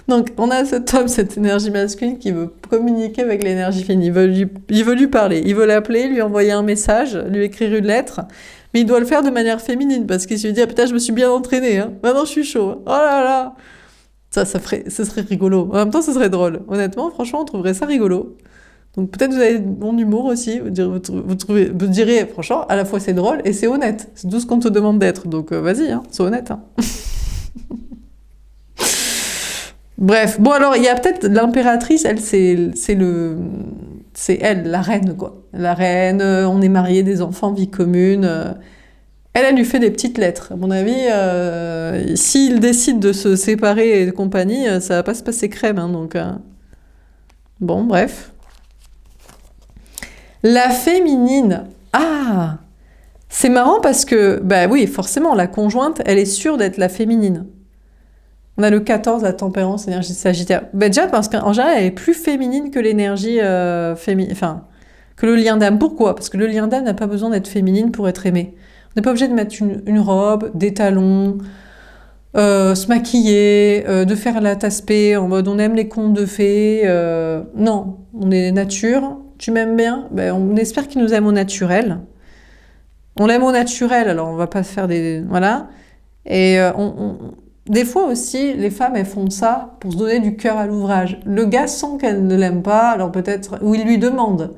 S1: Donc on a cet homme, cette énergie masculine qui veut communiquer avec l'énergie féminine. Il veut lui parler, il veut l'appeler, lui envoyer un message, lui écrire une lettre, mais il doit le faire de manière féminine parce qu'il se dit ah, putain je me suis bien entraînée, hein. Maintenant je suis chaud. Hein. Oh là là. Ce serait rigolo. En même temps ce serait drôle. Honnêtement, franchement on trouverait ça rigolo. Donc peut-être vous avez bon humour aussi, vous direz franchement à la fois c'est drôle et c'est honnête. C'est tout ce qu'on te demande d'être. Donc vas-y, hein, c'est honnête. Hein. Bref, bon alors il y a peut-être l'impératrice, elle c'est elle, la reine quoi. La reine, on est mariés, des enfants, vie commune. Elle lui fait des petites lettres. À mon avis, s'il décide de se séparer et compagnie, ça va pas se passer crème. Hein, donc bon, bref. La féminine. Ah, c'est marrant parce que bah oui, forcément la conjointe, elle est sûre d'être la féminine. On a le 14, la tempérance, l'énergie sagittaire. Ben déjà, parce qu'en général, elle est plus féminine que l'énergie féminine. Enfin, que le lien d'âme. Pourquoi? Parce que le lien d'âme n'a pas besoin d'être féminine pour être aimé. On n'est pas obligé de mettre une robe, des talons, se maquiller, de faire la tasse-paix en mode on aime les contes de fées. Non, on est nature. Tu m'aimes bien? Ben, on espère qu'il nous aime au naturel. On l'aime au naturel, alors on va pas faire des... Voilà. Et des fois aussi, les femmes, elles font ça pour se donner du cœur à l'ouvrage. Le gars sent qu'elle ne l'aime pas, alors peut-être... Ou il lui demande.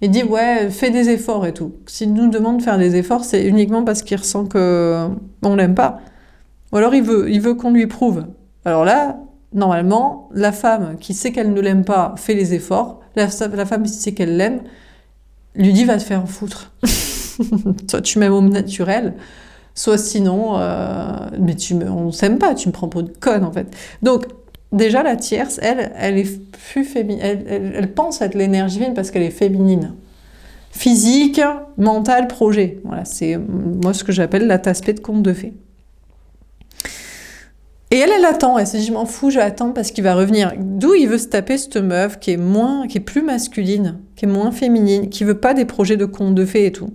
S1: Il dit, ouais, fais des efforts et tout. S'il nous demande de faire des efforts, c'est uniquement parce qu'il ressent qu'on l'aime pas. Ou alors il veut qu'on lui prouve. Alors là, normalement, la femme qui sait qu'elle ne l'aime pas fait les efforts. La femme qui sait qu'elle l'aime lui dit, va te faire foutre. Soit tu m'aimes au naturel, soit sinon, mais on s'aime pas, tu me prends pour une conne en fait. Donc déjà la tierce, elle est plus féminine, elle pense être l'énergie féminine parce qu'elle est féminine. Physique, mental, projet. Voilà, c'est moi ce que j'appelle la tasse-paix de conte de fées. Et elle attend, elle se dit je m'en fous, j'attends parce qu'il va revenir. D'où il veut se taper cette meuf qui est plus masculine, qui est moins féminine, qui veut pas des projets de conte de fées et tout.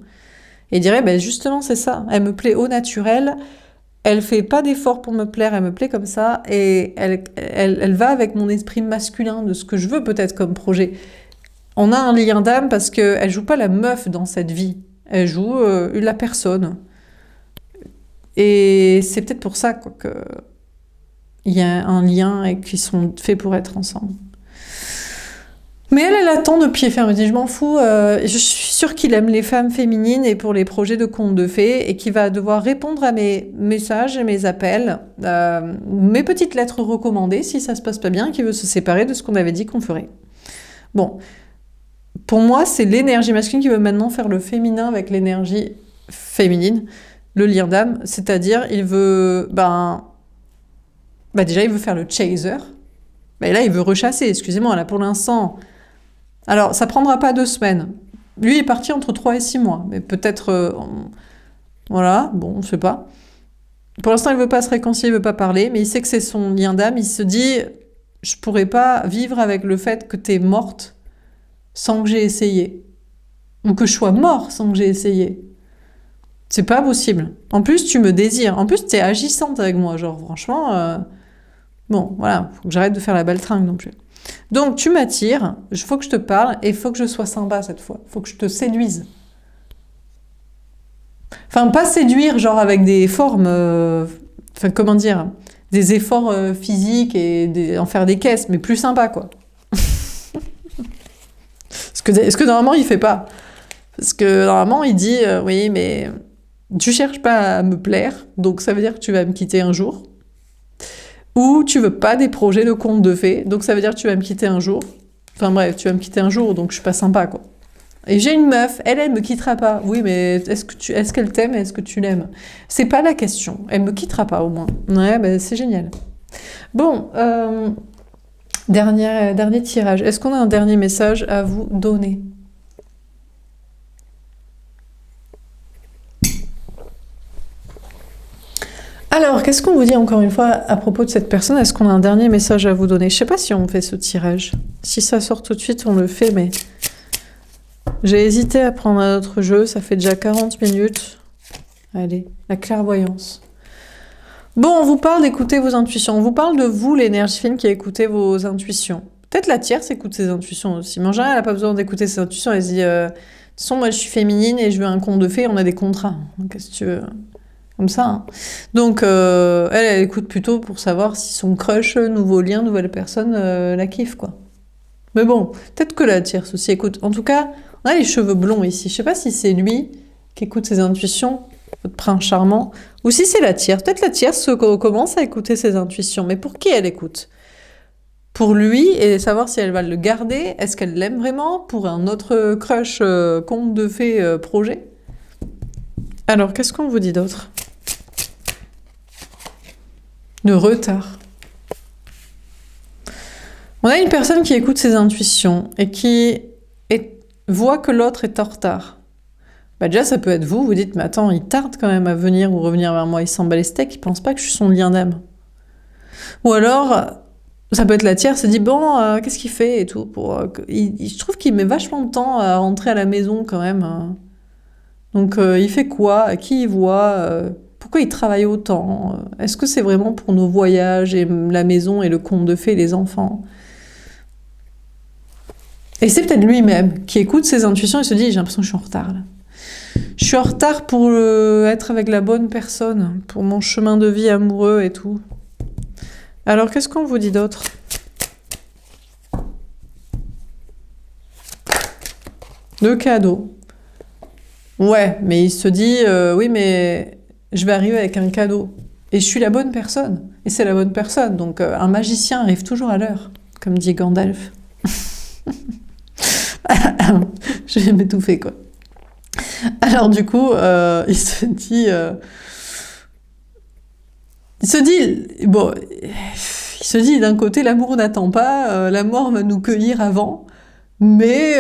S1: Et il dirait, ben justement, c'est ça. Elle me plaît au naturel, elle fait pas d'effort pour me plaire, elle me plaît comme ça, et elle va avec mon esprit masculin de ce que je veux peut-être comme projet. On a un lien d'âme parce qu'elle joue pas la meuf dans cette vie, elle joue la personne. Et c'est peut-être pour ça quoi, que il y a un lien et qu'ils sont faits pour être ensemble. Mais elle attend de pied ferme. Elle dit, je m'en fous, je suis sûre qu'il aime les femmes féminines et pour les projets de contes de fées et qu'il va devoir répondre à mes messages et mes appels, mes petites lettres recommandées si ça se passe pas bien, qu'il veut se séparer de ce qu'on avait dit qu'on ferait. Bon, pour moi, c'est l'énergie masculine qui veut maintenant faire le féminin avec l'énergie féminine, le lien d'âme, c'est-à-dire il veut, déjà il veut faire le chaser, mais là il veut rechasser, excusez-moi, là pour l'instant... Alors, ça prendra pas 2 semaines. Lui est parti entre 3 et 6 mois. Mais peut-être... voilà, bon, on ne sait pas. Pour l'instant, il veut pas se réconcilier, il veut pas parler, mais il sait que c'est son lien d'âme. Il se dit, je pourrais pas vivre avec le fait que t'es morte sans que j'ai essayé. Ou que je sois mort sans que j'ai essayé. C'est pas possible. En plus, tu me désires. En plus, t'es agissante avec moi. Genre, franchement, bon, voilà, faut que j'arrête de faire la baltringue non plus. Donc, tu m'attires, il faut que je te parle et il faut que je sois sympa cette fois. Il faut que je te séduise. Enfin, pas séduire, genre avec des formes. Enfin, comment dire? Des efforts physiques et en faire des caisses, mais plus sympa, quoi. Ce que normalement, il fait pas. Parce que normalement, il dit oui, mais tu cherches pas à me plaire, donc ça veut dire que tu vas me quitter un jour. Ou tu veux pas des projets de contes de fées, donc ça veut dire que tu vas me quitter un jour. Enfin bref, tu vas me quitter un jour, donc je suis pas sympa, quoi. Et j'ai une meuf, elle me quittera pas. Oui, mais est-ce qu'elle t'aime et est-ce que tu l'aimes? C'est pas la question. Elle me quittera pas, au moins. Ouais, bah, c'est génial. Bon, dernier tirage. Est-ce qu'on a un dernier message à vous donner? Alors, qu'est-ce qu'on vous dit encore une fois à propos de cette personne? Est-ce qu'on a un dernier message à vous donner? Je sais pas si on fait ce tirage. Si ça sort tout de suite, on le fait, mais j'ai hésité à prendre un autre jeu. Ça fait déjà 40 minutes. Allez, la clairvoyance. Bon, on vous parle d'écouter vos intuitions. On vous parle de vous, l'énergie fine qui écoutez vos intuitions. Peut-être la tierce écoute ses intuitions aussi. Mais en général, elle n'a pas besoin d'écouter ses intuitions. Elle se dit, de toute façon, moi, je suis féminine et je veux un conte de fées. On a des contrats. Qu'est-ce que tu veux? Comme ça. Hein. Donc, elle écoute plutôt pour savoir si son crush, nouveau lien, nouvelle personne, la kiffe, quoi. Mais bon, peut-être que la tierce aussi écoute. En tout cas, on a les cheveux blonds ici. Je sais pas si c'est lui qui écoute ses intuitions, votre prince charmant, ou si c'est la tierce. Peut-être la tierce commence à écouter ses intuitions. Mais pour qui elle écoute? Pour lui et savoir si elle va le garder. Est-ce qu'elle l'aime vraiment? Pour un autre crush, conte de fées, projet? Alors, qu'est-ce qu'on vous dit d'autre? De retard. On a une personne qui écoute ses intuitions et qui voit que l'autre est en retard. Bah déjà, ça peut être vous, vous dites, mais attends, il tarde quand même à venir ou revenir vers moi, il s'en bat les steaks, il pense pas que je suis son lien d'âme. Ou alors, ça peut être la tierce, se dit, bon, qu'est-ce qu'il fait et tout. Je trouve qu'il met vachement de temps à rentrer à la maison quand même. Donc, il fait quoi? À qui il voit? Pourquoi il travaille autant? Est-ce que c'est vraiment pour nos voyages et la maison et le conte de fées et les enfants? Et c'est peut-être lui-même qui écoute ses intuitions et se dit, j'ai l'impression que je suis en retard là. Je suis en retard pour être avec la bonne personne, pour mon chemin de vie amoureux et tout. Alors, qu'est-ce qu'on vous dit d'autre? Le cadeau. Ouais, mais il se dit, oui, mais je vais arriver avec un cadeau. Et je suis la bonne personne. Et c'est la bonne personne. Donc, un magicien arrive toujours à l'heure, comme dit Gandalf. Je vais m'étouffer, quoi. Alors, du coup, il se dit... bon, il se dit, d'un côté, l'amour n'attend pas, la mort va nous cueillir avant, mais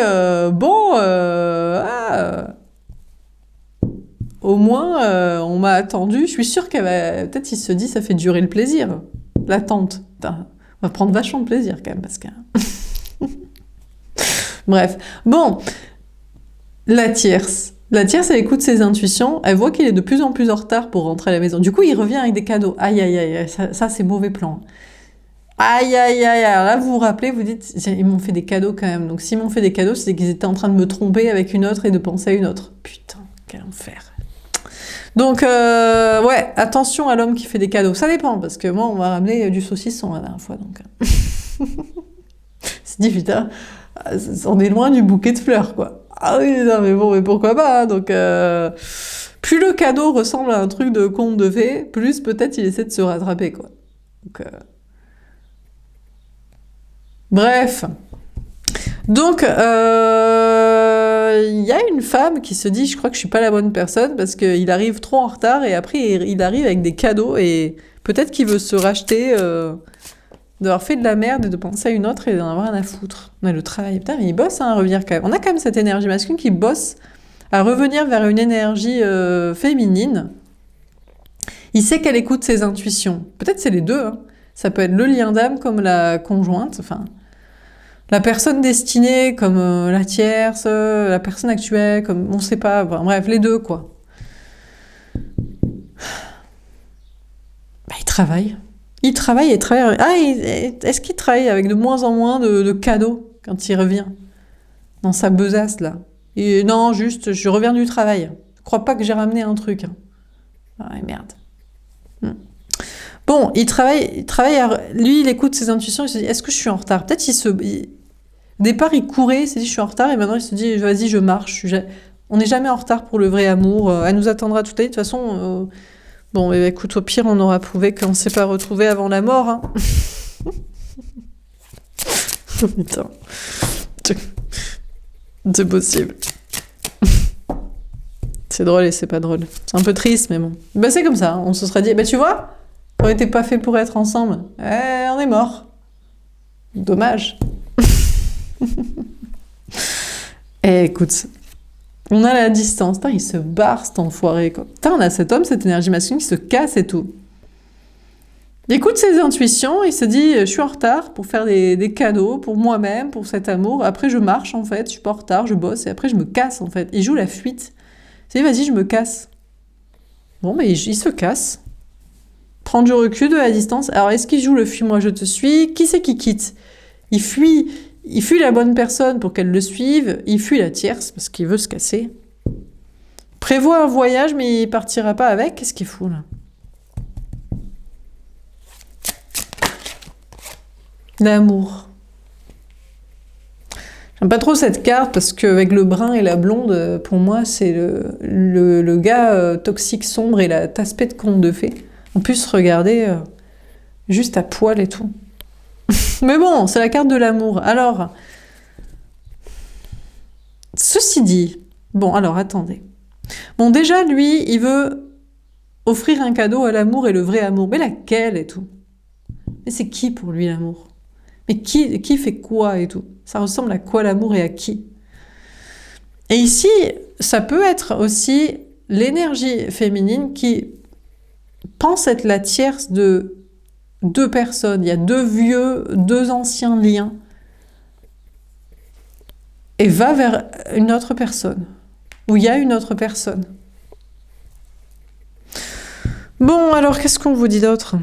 S1: au moins, on m'a attendu. Je suis sûre qu'elle va... Peut-être il se dit, ça fait durer le plaisir, l'attente. Putain, on va prendre vachement de plaisir, quand même, parce que... Bref. Bon, la tierce. La tierce, elle écoute ses intuitions, elle voit qu'il est de plus en plus en retard pour rentrer à la maison. Du coup, il revient avec des cadeaux. Aïe, aïe, aïe, ça c'est mauvais plan. Aïe, aïe, aïe, alors là, vous vous rappelez, vous dites, ils m'ont fait des cadeaux quand même. Donc, s'ils m'ont fait des cadeaux, c'est qu'ils étaient en train de me tromper avec une autre et de penser à une autre. Putain, quel enfer. Donc, ouais, attention à l'homme qui fait des cadeaux. Ça dépend, parce que moi, on m'a ramené du saucisson la dernière fois, donc... C'est dit, putain, on est loin du bouquet de fleurs, quoi. Ah oui, non, mais bon, mais pourquoi pas, hein, donc... Plus le cadeau ressemble à un truc de conte de fées, plus peut-être il essaie de se rattraper, quoi. Donc... Bref. Donc, il y a une femme qui se dit, je crois que je suis pas la bonne personne parce qu'il arrive trop en retard et après il arrive avec des cadeaux et peut-être qu'il veut se racheter d'avoir fait de la merde et de penser à une autre et d'en avoir rien à foutre. On a le travail. Putain, mais il bosse à revenir quand même. On a quand même cette énergie masculine qui bosse à revenir vers une énergie féminine. Il sait qu'elle écoute ses intuitions. Peut-être c'est les deux, hein. Ça peut être le lien d'âme comme la conjointe, enfin, la personne destinée comme la tierce, la personne actuelle comme, on sait pas, enfin, bref, les deux, quoi. Bah, il travaille. Il travaille et travaille. Ah, est-ce qu'il travaille avec de moins en moins de cadeaux quand il revient dans sa besace, là? Et non, juste, je reviens du travail. Je crois pas que j'ai ramené un truc. Hein. Ah, merde. Bon, il travaille, lui, il écoute ses intuitions, il se dit, est-ce que je suis en retard? Peut-être au départ, il courait, il s'est dit, je suis en retard, et maintenant, il se dit, vas-y, je marche. On n'est jamais en retard pour le vrai amour. Elle nous attendra toute la vie. De toute façon, bon, écoute, au pire, on aura prouvé qu'on ne s'est pas retrouvé avant la mort. Hein. Putain. C'est possible. C'est drôle et c'est pas drôle. C'est un peu triste, mais bon. Bah, c'est comme ça. Hein. On se serait dit, bah, tu vois, on n'était pas fait pour être ensemble. On est mort. Dommage. Écoute, on a la distance. Putain, il se barre, cet enfoiré, quoi. Putain, on a cet homme, cette énergie masculine qui se casse et tout. Il écoute ses intuitions, il se dit, je suis en retard pour faire des cadeaux pour moi-même, pour cet amour. Après, je marche, en fait, je suis pas en retard, je bosse, et après, je me casse, en fait. Il joue la fuite. Il dit, vas-y, je me casse. Bon, mais il se casse. Prend du recul, de la distance. Alors, est-ce qu'il joue le fuis-moi, je te suis? Qui c'est qui quitte? Il fuit la bonne personne pour qu'elle le suive. Il fuit la tierce parce qu'il veut se casser. Prévoit un voyage, mais il partira pas avec. Qu'est-ce qu'il fout, là? L'amour. J'aime pas trop cette carte parce qu'avec le brun et la blonde, pour moi, c'est le gars toxique, sombre et la tasse-paix de conte de fées. On peut se regarder juste à poil et tout. Mais bon, c'est la carte de l'amour. Alors, ceci dit, bon, alors attendez. Bon, déjà, lui, il veut offrir un cadeau à l'amour et le vrai amour. Mais laquelle et tout? Mais c'est qui pour lui l'amour? Mais qui fait quoi et tout? Ça ressemble à quoi l'amour et à qui? Et ici, ça peut être aussi l'énergie féminine qui pense être la tierce de deux personnes. Il y a deux anciens liens. Et va vers une autre personne. Où il y a une autre personne. Bon, alors qu'est-ce qu'on vous dit d'autre?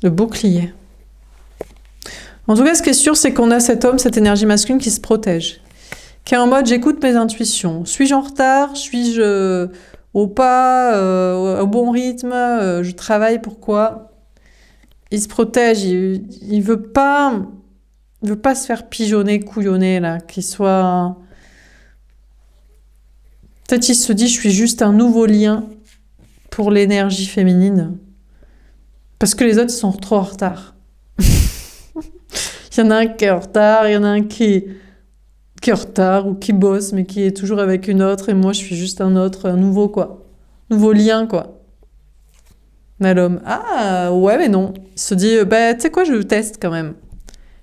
S1: Le bouclier. En tout cas, ce qui est sûr, c'est qu'on a cet homme, cette énergie masculine qui se protège. Qui est en mode, j'écoute mes intuitions. Suis-je en retard? Suis-je au pas, au bon rythme? Je travaille, pourquoi? Il se protège, il veut pas se faire pigeonner, couillonner, là, qu'il soit... Peut-être il se dit, je suis juste un nouveau lien pour l'énergie féminine. Parce que les autres, ils sont trop en retard. Il y en a un qui est en retard, il y en a un qui est en retard ou qui bosse, mais qui est toujours avec une autre, et moi, je suis juste un nouveau, quoi. Nouveau lien, quoi. Mais l'homme, ah, ouais, mais non. Il se dit, bah, tu sais quoi, je teste quand même.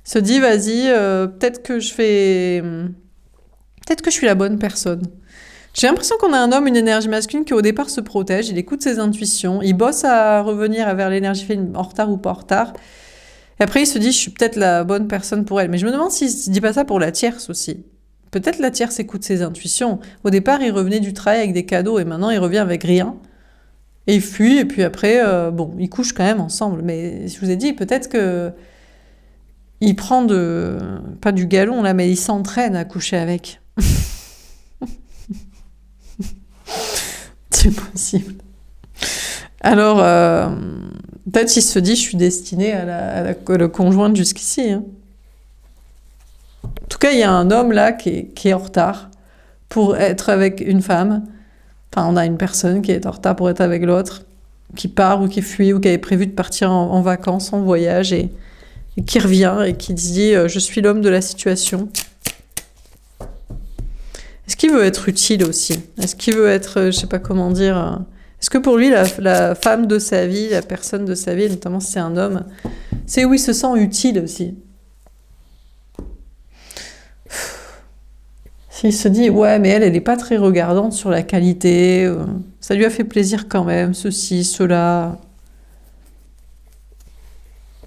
S1: Il se dit, vas-y, peut-être que je suis la bonne personne. J'ai l'impression qu'on a un homme, une énergie masculine qui au départ se protège, il écoute ses intuitions, il bosse à revenir vers l'énergie féminine, en retard ou pas en retard. Et après il se dit, je suis peut-être la bonne personne pour elle. Mais je me demande s'il ne dit pas ça pour la tierce aussi. Peut-être la tierce écoute ses intuitions. Au départ, il revenait du travail avec des cadeaux et maintenant il revient avec rien. Et il fuit et puis après, bon, ils couchent quand même ensemble. Mais je vous ai dit, peut-être que il prend pas du galon là, mais il s'entraîne à coucher avec. C'est possible. Alors, peut-être il se dit, je suis destinée à la conjointe jusqu'ici. Hein. En tout cas, il y a un homme là qui est en retard pour être avec une femme. Enfin, on a une personne qui est en retard pour être avec l'autre, qui part ou qui fuit ou qui avait prévu de partir en vacances, en voyage, et qui revient et qui dit, je suis l'homme de la situation. Est-ce qu'il veut être utile aussi? Est-ce qu'il veut être, je sais pas comment dire... Est-ce que pour lui, la femme de sa vie, la personne de sa vie, notamment si c'est un homme, c'est où il se sent utile aussi? Il se dit, ouais, mais elle n'est pas très regardante sur la qualité, ça lui a fait plaisir quand même, ceci, cela.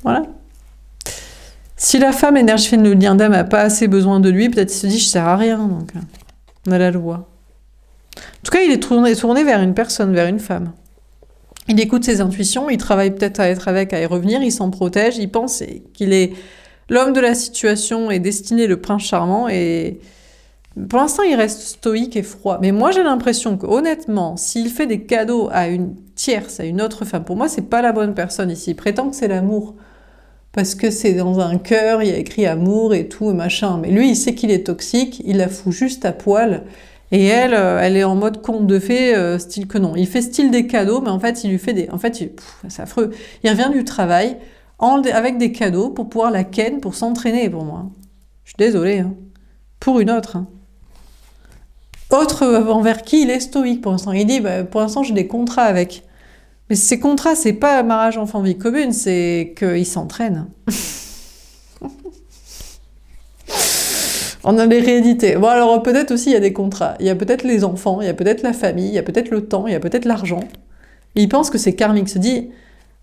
S1: Voilà. Si la femme énergie féminine, le lien d'âme, n'a pas assez besoin de lui, peut-être il se dit, je sers à rien, donc on a la loi. En tout cas, il est tourné vers une personne, vers une femme. Il écoute ses intuitions, il travaille peut-être à être avec, à y revenir, il s'en protège, il pense qu'il est l'homme de la situation et destiné le prince charmant, et pour l'instant, il reste stoïque et froid. Mais moi, j'ai l'impression que, honnêtement, s'il fait des cadeaux à une tierce, à une autre femme, pour moi, c'est pas la bonne personne ici. Il prétend que c'est l'amour. Parce que c'est dans un cœur, il y a écrit amour et tout, et machin. Mais lui, il sait qu'il est toxique, il la fout juste à poil. Et elle, elle est en mode conte de fées, style que non. Il fait style des cadeaux, mais en fait, il lui fait des... En fait, c'est affreux. Il revient du travail avec des cadeaux pour pouvoir la ken, pour s'entraîner, pour moi. Je suis désolée. Hein. Pour une autre. Hein. Autre envers qui il est stoïque pour l'instant. Il dit, bah, pour l'instant, j'ai des contrats avec. Mais ces contrats, c'est pas mariage enfant-vie commune, c'est qu'il s'entraîne. On a les réédités. Bon, alors peut-être aussi il y a des contrats. Il y a peut-être les enfants, il y a peut-être la famille, il y a peut-être le temps, il y a peut-être l'argent. Et il pense que c'est karmique. Il se dit,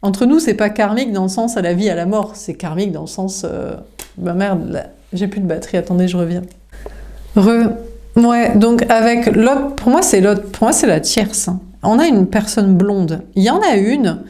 S1: entre nous, c'est pas karmique dans le sens à la vie, à la mort. C'est karmique dans le sens... Bah merde, là, j'ai plus de batterie. Attendez, je reviens. Ouais, donc avec l'autre... Pour moi, c'est l'autre. Pour moi, c'est la tierce. On a une personne blonde. Il y en a une...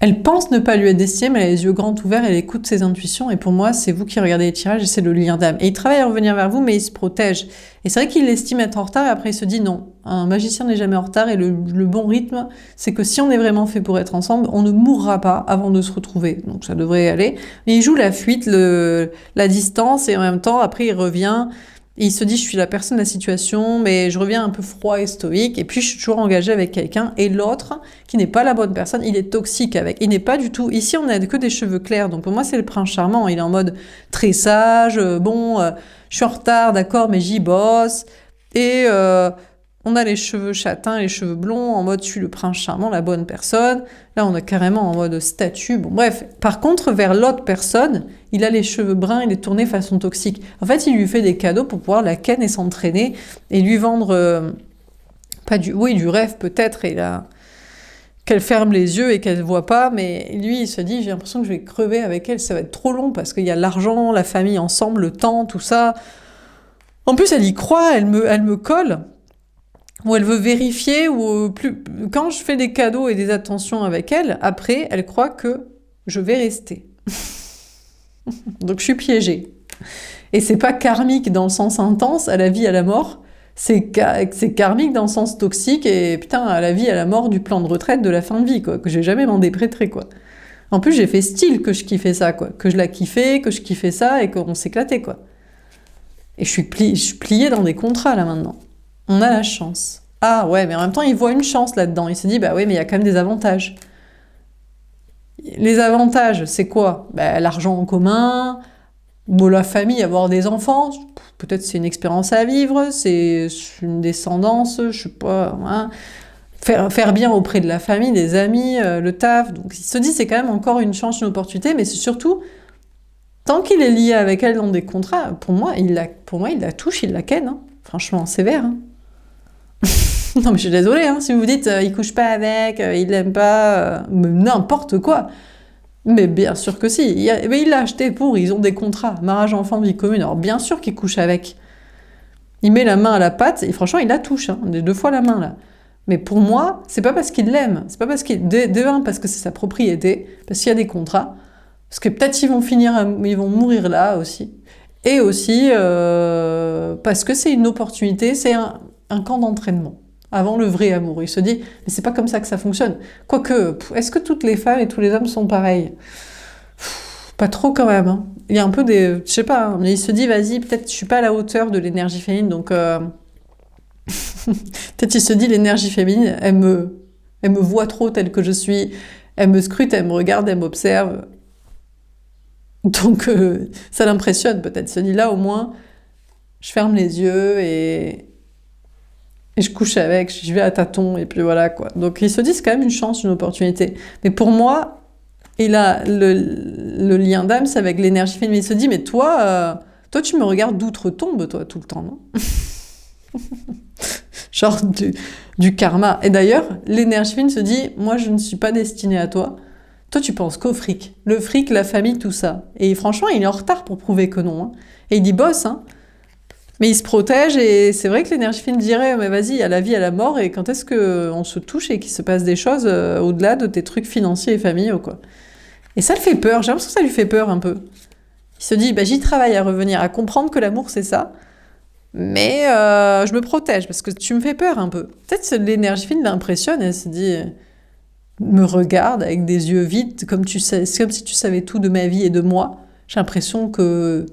S1: Elle pense ne pas lui être destinée, mais elle a les yeux grands ouverts, elle écoute ses intuitions, et pour moi, c'est vous qui regardez les tirages, et c'est le lien d'âme. Et il travaille à revenir vers vous, mais il se protège. Et c'est vrai qu'il estime être en retard, et après il se dit non, un magicien n'est jamais en retard, et le bon rythme, c'est que si on est vraiment fait pour être ensemble, on ne mourra pas avant de se retrouver. Donc ça devrait aller. Et il joue la fuite, la distance, et en même temps, après il revient... Et il se dit, je suis la personne de la situation, mais je reviens un peu froid et stoïque, et puis je suis toujours engagé avec quelqu'un, et l'autre, qui n'est pas la bonne personne, il est toxique avec. Il n'est pas du tout... Ici, on n'a que des cheveux clairs, donc pour moi, c'est le prince charmant. Il est en mode très sage, je suis en retard, d'accord, mais j'y bosse. Et on a les cheveux châtains, les cheveux blonds, en mode, je suis le prince charmant, la bonne personne. Là, on a carrément en mode statue. Bon, bref. Par contre, vers l'autre personne, il a les cheveux bruns, il est tourné façon toxique. En fait, il lui fait des cadeaux pour pouvoir la ken et s'entraîner et lui vendre du rêve peut-être, et là, qu'elle ferme les yeux et qu'elle ne voit pas, mais lui, il se dit, j'ai l'impression que je vais crever avec elle, ça va être trop long parce qu'il y a l'argent, la famille ensemble, le temps, tout ça. En plus, elle y croit, elle me colle. Ou elle veut vérifier, ou plus... Quand je fais des cadeaux et des attentions avec elle, après, elle croit que je vais rester. Donc je suis piégée. Et c'est pas karmique dans le sens intense, à la vie, à la mort, c'est karmique dans le sens toxique, et putain, à la vie, à la mort du plan de retraite de la fin de vie, quoi, que j'ai jamais m'en déprêtré, quoi. En plus, j'ai fait style que je kiffais ça, quoi, que je la kiffais, que je kiffais ça, et qu'on s'éclatait, quoi. Et je suis pliée dans des contrats, là, maintenant. On a la chance. Ah ouais, mais en même temps, il voit une chance là-dedans. Il se dit, bah oui, mais il y a quand même des avantages. Les avantages, c'est quoi? Bah, l'argent en commun, la famille, avoir des enfants, peut-être c'est une expérience à vivre, c'est une descendance, je sais pas, hein. Faire bien auprès de la famille, des amis, le taf. Donc il se dit, c'est quand même encore une chance, une opportunité, mais c'est surtout, tant qu'il est lié avec elle dans des contrats, pour moi, il la touche, il la ken, hein. Franchement, sévère. Hein. Non, mais je suis désolée, hein, si vous vous dites il couche pas avec, il l'aime pas, n'importe quoi. Mais bien sûr que si. Mais il l'a acheté pour, ils ont des contrats, mariage enfant, vie commune. Alors bien sûr qu'il couche avec. Il met la main à la pâte, et franchement, il la touche, hein, 2 fois la main, là. Mais pour moi, c'est pas parce qu'il l'aime, c'est pas parce qu'il... parce que c'est sa propriété, parce qu'il y a des contrats, parce que peut-être ils vont mourir là aussi. Et aussi parce que c'est une opportunité, c'est un camp d'entraînement avant le vrai amour. Il se dit, mais c'est pas comme ça que ça fonctionne. Quoique, est-ce que toutes les femmes et tous les hommes sont pareils? Pas trop quand même. Hein. Il y a un peu des... Je sais pas, hein, mais il se dit, vas-y, peut-être je suis pas à la hauteur de l'énergie féminine, donc... peut-être il se dit, l'énergie féminine, elle me voit trop telle que je suis, elle me scrute, elle me regarde, elle m'observe. Donc ça l'impressionne peut-être. Il se dit, là au moins, je ferme les yeux et je couche avec, je vais à tâtons, et puis voilà, quoi. Donc il se dit, c'est quand même une chance, une opportunité. Mais pour moi, il a le lien d'âme, c'est avec l'énergie féminine. Il se dit, mais toi Toi, tu me regardes d'outre-tombe, toi, tout le temps, non? Genre du karma. Et d'ailleurs, l'énergie fine se dit, moi, je ne suis pas destinée à toi. Toi, tu penses qu'au fric. Le fric, la famille, tout ça. Et franchement, il est en retard pour prouver que non. Hein. Et il dit boss, hein. Mais il se protège et c'est vrai que l'énergie fine dirait, mais vas-y, il y a la vie, il y a la mort, et quand est-ce qu'on se touche et qu'il se passe des choses au-delà de tes trucs financiers et familiaux, quoi. Et ça le fait peur, j'ai l'impression que ça lui fait peur un peu. Il se dit, bah, j'y travaille à revenir, à comprendre que l'amour c'est ça, mais je me protège parce que tu me fais peur un peu. Peut-être que l'énergie fine l'impressionne et elle se dit, me regarde avec des yeux vides, comme c'est comme si tu savais tout de ma vie et de moi. J'ai l'impression que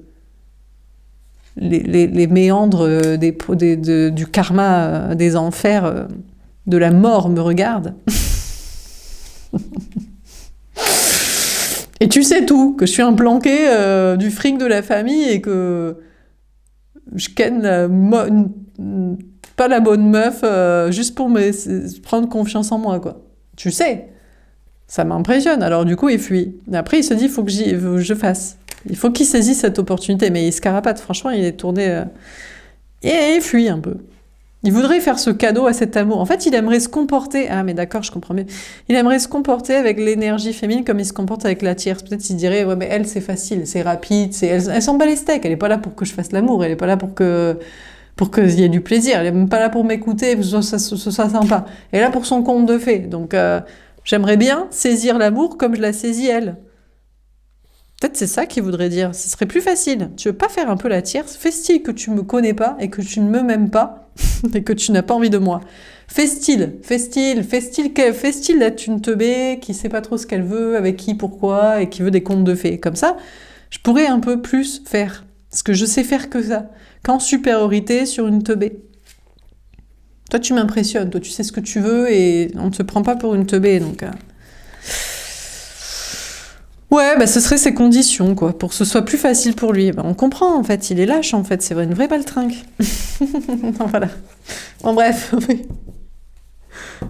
S1: les méandres du karma, des enfers, de la mort me regardent. Et tu sais tout, que je suis un planqué du fric de la famille et que je ken pas la bonne meuf juste pour prendre confiance en moi, quoi. Tu sais, ça m'impressionne. Alors du coup, il fuit. Et après, il se dit, il faut que je fasse. Il faut qu'il saisisse cette opportunité. Mais il se carapate, franchement, il est tourné... et il fuit un peu. Il voudrait faire ce cadeau à cet amour. En fait, il aimerait se comporter... Ah, mais d'accord, je comprends bien. Il aimerait se comporter avec l'énergie féminine comme il se comporte avec la tierce. Peut-être qu'il dirait, ouais, mais elle, c'est facile, c'est rapide, elle s'en bat les steaks. Elle n'est pas là pour que je fasse l'amour. Elle n'est pas là pour qu'il y ait du plaisir. Elle n'est même pas là pour m'écouter, que ce soit sympa. Elle est là pour son conte de fées. Donc, j'aimerais bien saisir l'amour comme je la saisis, elle. Peut-être c'est ça qu'il voudrait dire. Ce serait plus facile. Tu veux pas faire un peu la tierce? Fais style que tu me connais pas et que tu ne me m'aimes pas et que tu n'as pas envie de moi. Fais style d'être une teubée qui sait pas trop ce qu'elle veut, avec qui, pourquoi, et qui veut des contes de fées. Comme ça, je pourrais un peu plus faire. Parce que je sais faire que ça. Qu'en supériorité sur une teubée. Toi, tu m'impressionnes. Toi, tu sais ce que tu veux et on ne te prend pas pour une teubée. Donc... Ouais, bah ce serait ses conditions, quoi, pour que ce soit plus facile pour lui. Bah, on comprend, en fait, il est lâche, en fait, c'est une vraie baltringue. Voilà. Bon, bref.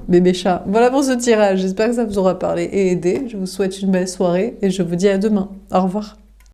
S1: Bébé chat. Voilà pour ce tirage, j'espère que ça vous aura parlé et aidé. Je vous souhaite une belle soirée et je vous dis à demain. Au revoir.